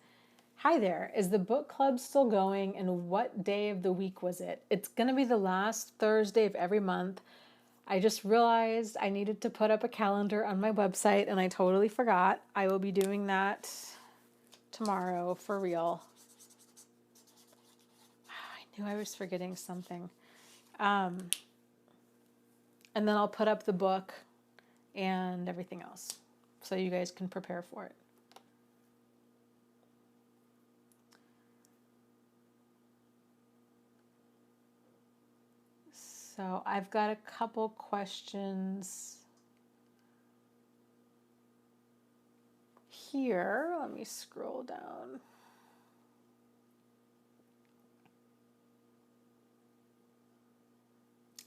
hi there, is the book club still going, and what day of the week was it? It's going to be the last Thursday of every month. I just realized I needed to put up a calendar on my website, and I totally forgot. I will be doing that tomorrow for real. I knew I was forgetting something. And then I'll put up the book and everything else so you guys can prepare for it. So I've got a couple questions here. Let me scroll down.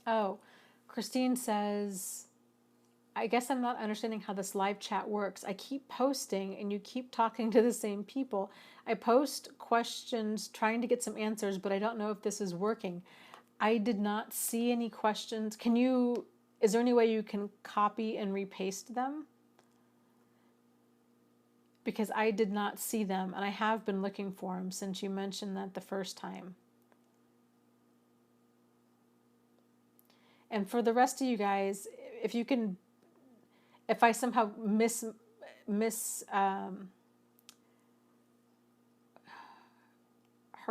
Oh, Christine says, I guess I'm not understanding how this live chat works. I keep posting and you keep talking to the same people. I post questions trying to get some answers, but I don't know if this is working. I did not see any questions. Is there any way you can copy and repaste them? Because I did not see them, and I have been looking for them since you mentioned that the first time. And for the rest of you guys, if I somehow miss her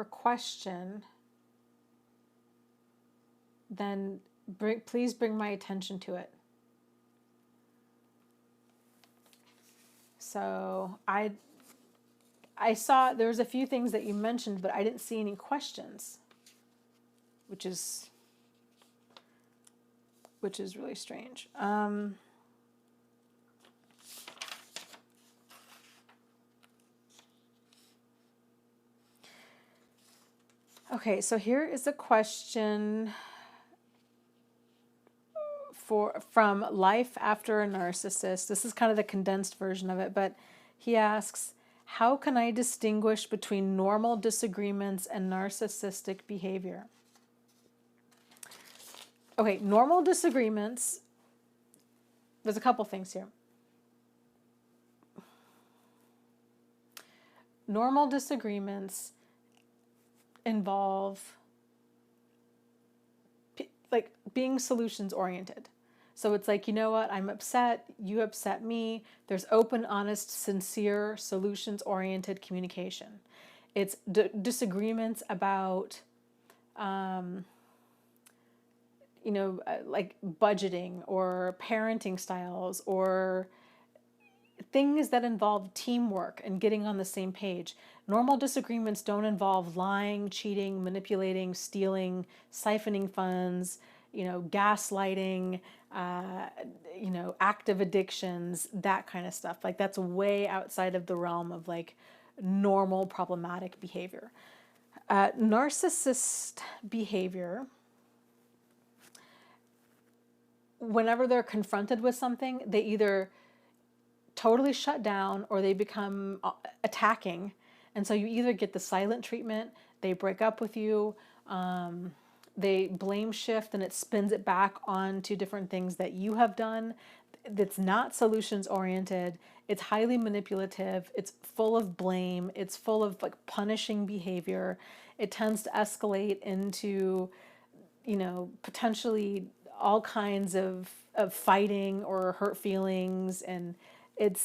question, then please bring my attention to it. So I saw there was a few things that you mentioned, but I didn't see any questions, which is really strange. Okay, so here is a question from Life After a Narcissist. This is kind of the condensed version of it, but he asks, how can I distinguish between normal disagreements and narcissistic behavior? Okay, normal disagreements, there's a couple things here. Normal disagreements involve like being solutions oriented. So it's like, you know what, I'm upset, you upset me. There's open, honest, sincere, solutions oriented communication. It's disagreements about like budgeting or parenting styles or things that involve teamwork and getting on the same page. Normal disagreements don't involve lying, cheating, manipulating, stealing, siphoning funds, gaslighting, you know, active addictions, that kind of stuff. Like that's way outside of the realm of like normal problematic behavior. Narcissist behavior, whenever they're confronted with something, they either totally shut down or they become attacking. And so you either get the silent treatment, they break up with you, they blame shift and it spins it back onto different things that you have done. That's not solutions oriented. It's highly manipulative. It's full of blame. It's full of like punishing behavior. It tends to escalate into, you know, potentially all kinds of fighting or hurt feelings. And it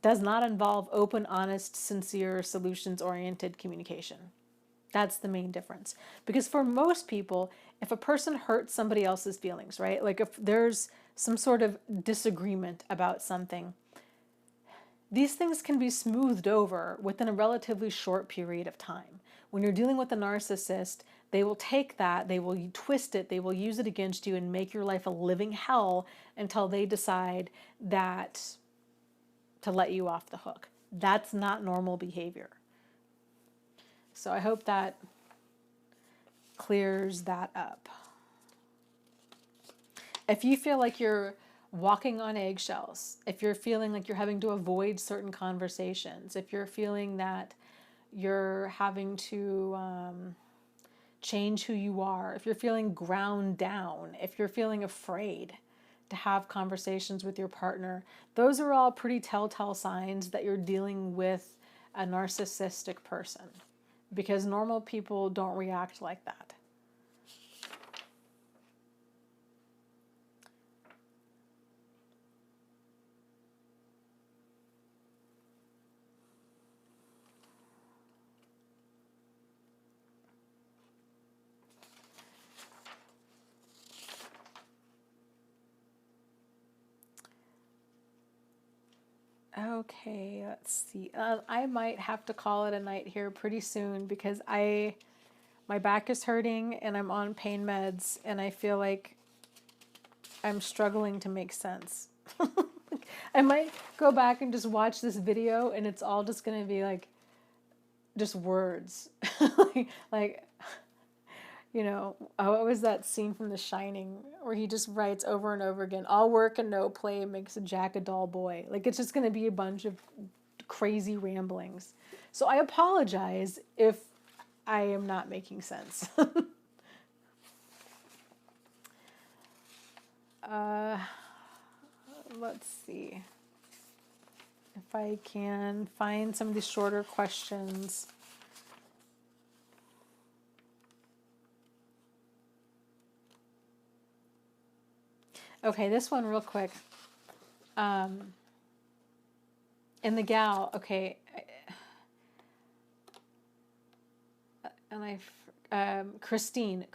does not involve open, honest, sincere, solutions oriented communication. That's the main difference. Because for most people, if a person hurts somebody else's feelings, right? Like if there's some sort of disagreement about something, these things can be smoothed over within a relatively short period of time. When you're dealing with a narcissist, they will take that, they will twist it, they will use it against you and make your life a living hell until they decide that to let you off the hook. That's not normal behavior. So I hope that clears that up. If you feel like you're walking on eggshells, if you're feeling like you're having to avoid certain conversations, if you're feeling that you're having to change who you are, if you're feeling ground down, if you're feeling afraid to have conversations with your partner, those are all pretty telltale signs that you're dealing with a narcissistic person. Because normal people don't react like that. Okay, let's see. I might have to call it a night here pretty soon because my back is hurting and I'm on pain meds and I feel like I'm struggling to make sense. I might go back and just watch this video and it's all just going to be like just words. like you know, what was that scene from The Shining where he just writes over and over again, all work and no play makes Jack a dull boy. Like it's just going to be a bunch of crazy ramblings. So I apologize if I am not making sense. Let's see if I can find some of these shorter questions. Okay, this one real quick. And the gal, okay, and Christine.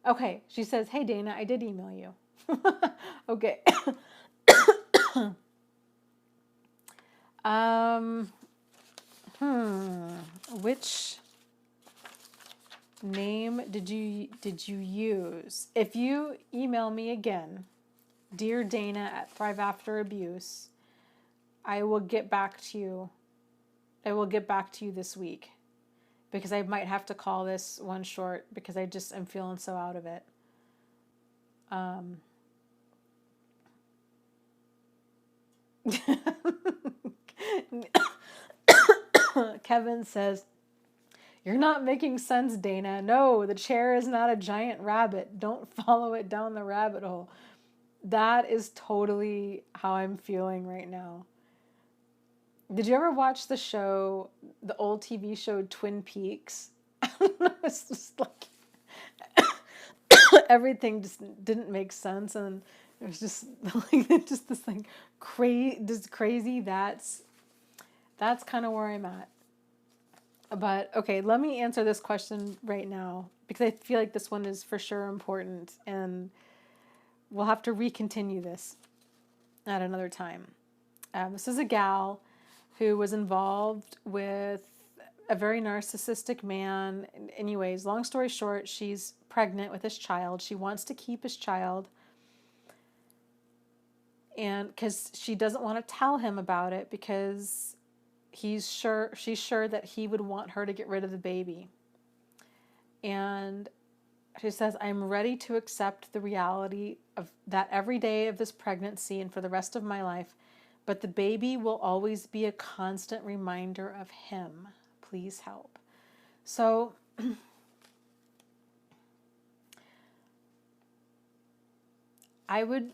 Okay, she says, hey Dana, I did email you. Okay. Which name did you use? If you email me again, Dear Dana at Thrive After Abuse, I will get back to you. I will get back to you this week because I might have to call this one short because I'm feeling so out of it. Kevin says, you're not making sense, Dana. No, the chair is not a giant rabbit. Don't follow it down the rabbit hole. That is totally how I'm feeling right now. Did you ever watch the show, the old TV show Twin Peaks? It's just like everything just didn't make sense, and it was just like just this like crazy. That's kind of where I'm at. But okay, let me answer this question right now because I feel like this one is for sure important, and we'll have to recontinue this at another time. This is a gal who was involved with a very narcissistic man. Anyways, long story short, she's pregnant with his child. She wants to keep his child, and because she doesn't want to tell him about it because she's sure that he would want her to get rid of the baby. And she says, I'm ready to accept the reality of that every day of this pregnancy and for the rest of my life, but the baby will always be a constant reminder of him. Please help. So I would,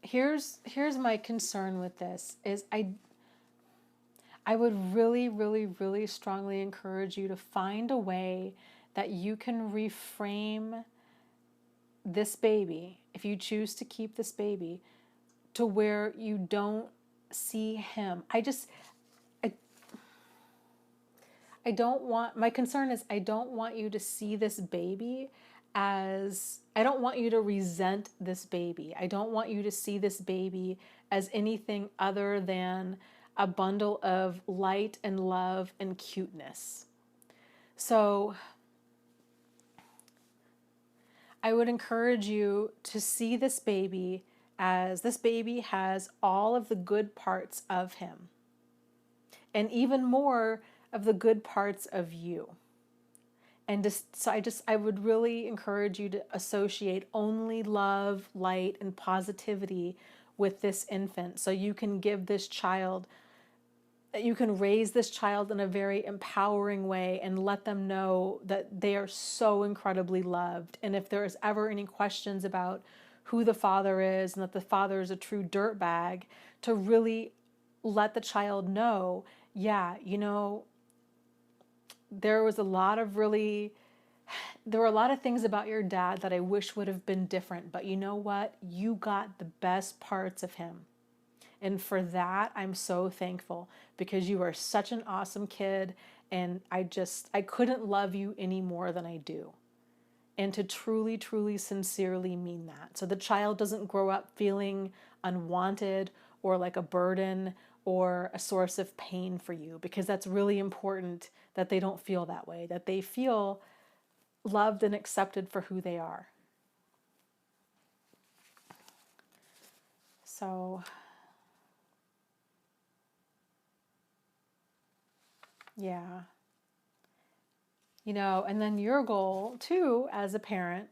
here's my concern with this is I would really, really, really strongly encourage you to find a way that you can reframe this baby, if you choose to keep this baby, to where you don't see him. I don't want, my concern is I don't want you to see this baby as, I don't want you to resent this baby. I don't want you to see this baby as anything other than a bundle of light and love and cuteness. So I would encourage you to see this baby as this baby has all of the good parts of him and even more of the good parts of you. And I would really encourage you to associate only love, light, and positivity with this infant so you can give this child, you can raise this child in a very empowering way and let them know that they are so incredibly loved. And if there is ever any questions about who the father is and that the father is a true dirtbag, to really let the child know, yeah, there were a lot of things about your dad that I wish would have been different, but you know what? You got the best parts of him. And for that, I'm so thankful because you are such an awesome kid. And I couldn't love you any more than I do. And to truly, truly, sincerely mean that. So the child doesn't grow up feeling unwanted or like a burden or a source of pain for you, because that's really important that they don't feel that way, that they feel loved and accepted for who they are. So yeah. And then your goal too, as a parent,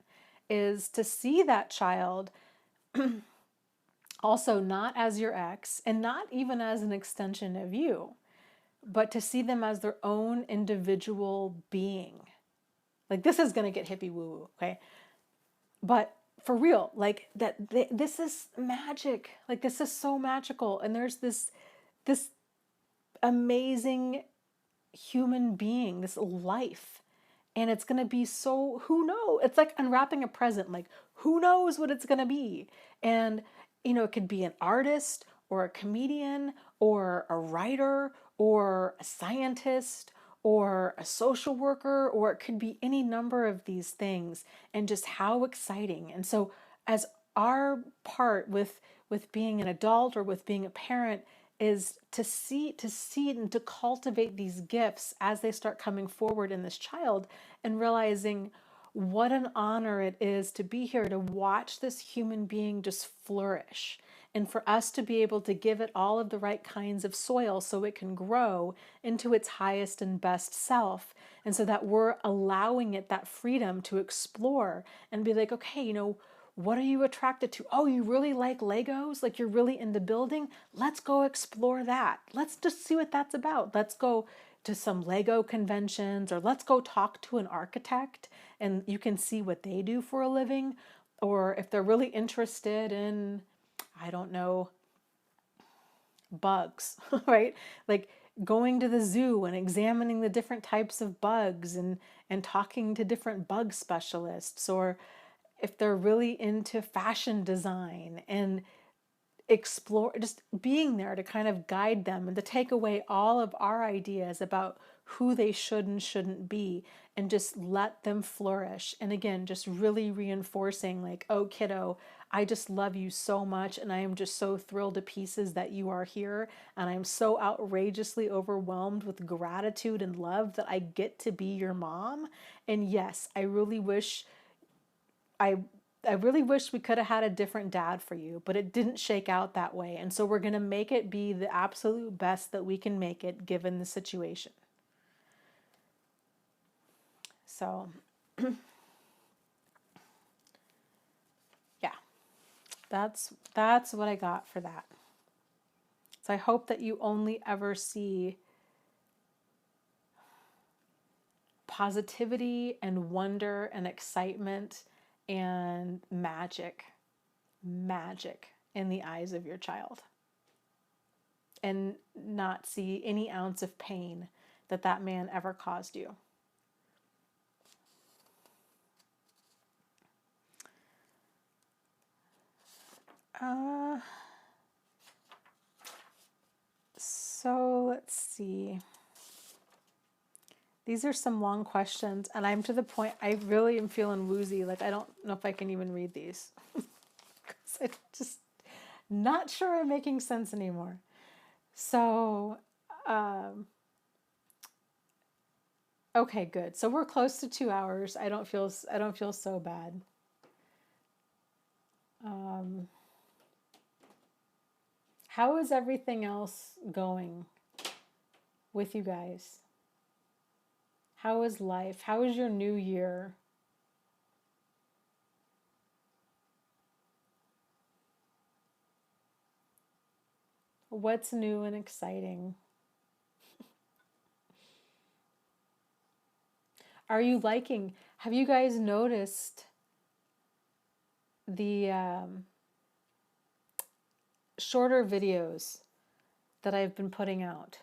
is to see that child also not as your ex and not even as an extension of you, but to see them as their own individual being. Like, this is going to get hippie woo woo, okay? But for real, like this is magic. Like, this is so magical. And there's this amazing human being, this life. And it's going to be so, who knows? It's like unwrapping a present. Like, who knows what it's going to be? And, it could be an artist or a comedian or a writer or a scientist or a social worker, or it could be any number of these things, and just how exciting. And so as our part with being an adult or with being a parent is to see and to cultivate these gifts as they start coming forward in this child, and realizing what an honor it is to be here to watch this human being just flourish, and for us to be able to give it all of the right kinds of soil so it can grow into its highest and best self. And so that we're allowing it that freedom to explore and be like, okay, what are you attracted to? Oh, you really like Legos? Like, you're really into building? Let's go explore that. Let's just see what that's about. Let's go to some Lego conventions, or let's go talk to an architect and you can see what they do for a living. Or if they're really interested in, I don't know, bugs, right? Like going to the zoo and examining the different types of bugs and talking to different bug specialists, or if they're really into fashion design, and explore, just being there to kind of guide them and to take away all of our ideas about who they should and shouldn't be, and just let them flourish. And again, just really reinforcing like, oh, kiddo, I just love you so much, and I am just so thrilled to pieces that you are here, and I'm so outrageously overwhelmed with gratitude and love that I get to be your mom. And yes, I I really wish we could have had a different dad for you, but it didn't shake out that way. And so we're going to make it be the absolute best that we can make it given the situation. So, yeah, that's what I got for that. So I hope that you only ever see positivity and wonder and excitement and magic in the eyes of your child, and not see any ounce of pain that that man ever caused you. So let's see. These are some long questions, and I'm to the point, I really am feeling woozy. Like, I don't know if I can even read these. Because I'm just not sure I'm making sense anymore. So, okay, good. So we're close to 2 hours. I don't feel so bad. How is everything else going with you guys? How is life? How is your new year? What's new and exciting? Are you liking? Have you guys noticed the shorter videos that I've been putting out?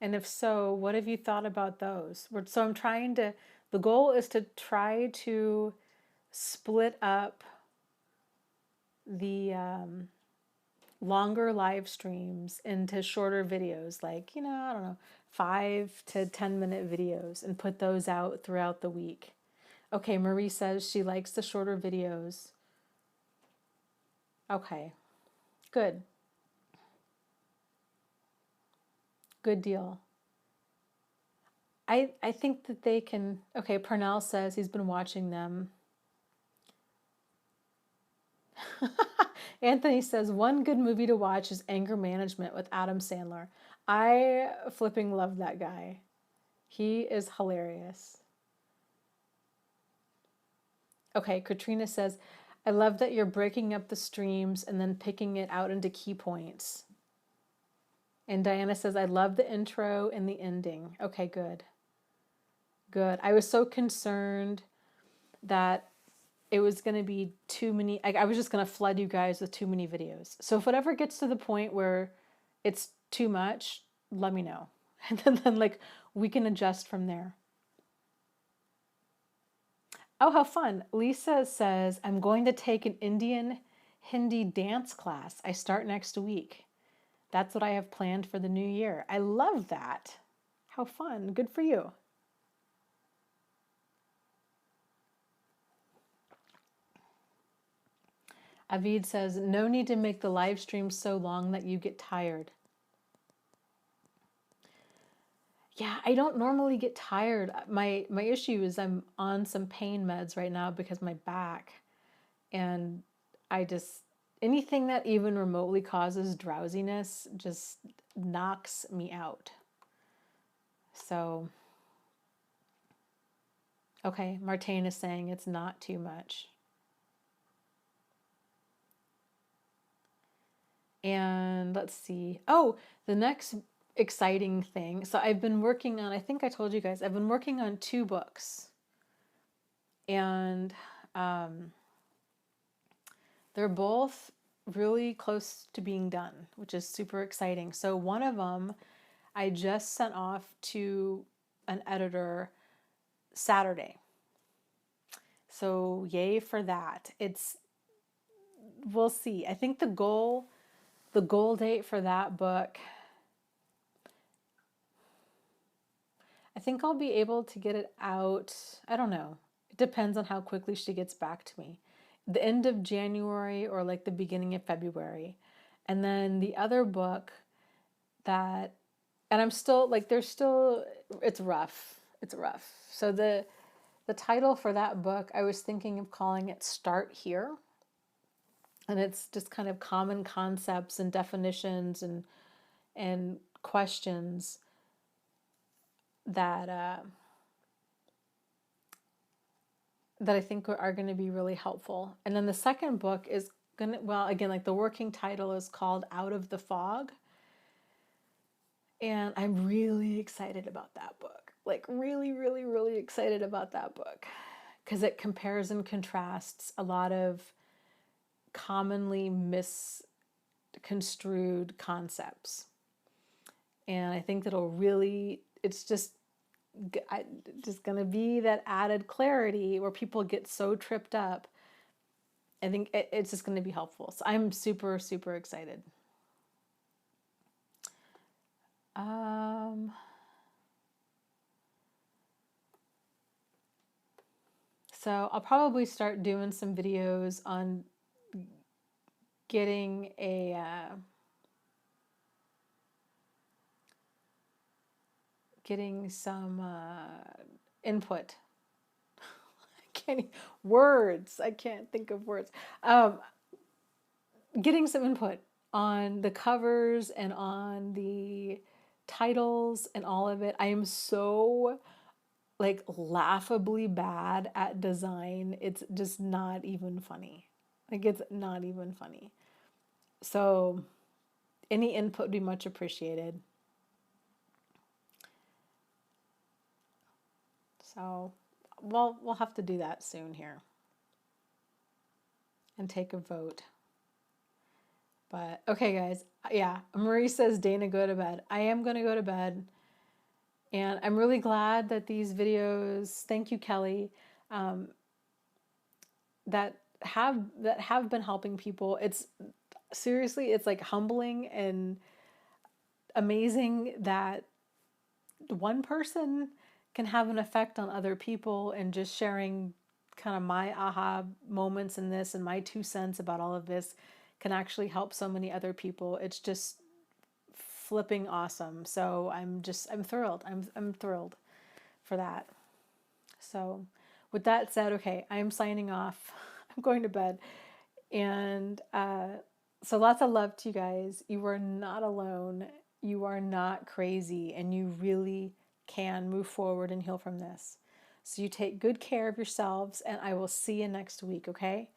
And if so, what have you thought about those? So I'm trying to, the goal is to try to split up the longer live streams into shorter videos, like, I don't know, 5 to 10-minute videos, and put those out throughout the week. Okay, Marie says she likes the shorter videos. Okay, good. Good deal. I think that they can. Okay, Pernell says he's been watching them. Anthony says one good movie to watch is Anger Management with Adam Sandler. I flipping love that guy. He is hilarious. Okay, Katrina says, I love that you're breaking up the streams and then picking it out into key points. And Diana says, I love the intro and the ending. Okay, good. Good. I was so concerned that it was going to be too many. I was just going to flood you guys with too many videos. So if it ever gets to the point where it's too much, let me know. And then like we can adjust from there. Oh, how fun. Lisa says, I'm going to take an Indian Hindi dance class. I start next week. That's what I have planned for the new year. I love that. How fun. Good for you. Avid says, no need to make the live stream so long that you get tired. Yeah, I don't normally get tired. My issue is I'm on some pain meds right now because my back. And I just, anything that even remotely causes drowsiness just knocks me out. So, okay, Martine is saying it's not too much. And let's see. Oh, the next exciting thing. So I've been working on, I think I told you guys, I've been working on 2 books. And they're both really close to being done, which is super exciting. So one of them I just sent off to an editor Saturday. So yay for that. We'll see. I think the goal date for that book, I think I'll be able to get it out. I don't know. It depends on how quickly she gets back to me. The end of January or like the beginning of February. And then the other book that, and I'm still like, there's still, it's rough. It's rough. So the title for that book, I was thinking of calling it Start Here. And it's just kind of common concepts and definitions and questions that that I think are going to be really helpful. And then the second book is going to, well, again, like the working title is called Out of the Fog. And I'm really excited about that book. Like really, really, really excited about that book because it compares and contrasts a lot of commonly misconstrued concepts. And I think that'll really, it's just going to be that added clarity where people get so tripped up. I think it's just going to be helpful. So I'm super, super excited. So I'll probably start doing some videos on getting getting some input. Words. I can't think of words. Getting some input on the covers and on the titles and all of it. I am so like laughably bad at design. It's just not even funny. Like it's not even funny. So any input would be much appreciated. So we'll have to do that soon here and take a vote. But okay, guys. Yeah, Marie says, Dana, go to bed. I am going to go to bed. And I'm really glad that these videos, thank you, Kelly, that have been helping people. It's seriously, it's like humbling and amazing that one person can have an effect on other people, and just sharing kind of my aha moments in this and my 2 cents about all of this can actually help so many other people. It's just flipping awesome. So I'm thrilled. I'm thrilled for that. So with that said, okay, I'm signing off. I'm going to bed. And so lots of love to you guys. You are not alone. You are not crazy, and you really can move forward and heal from this. So you take good care of yourselves, and I will see you next week, okay?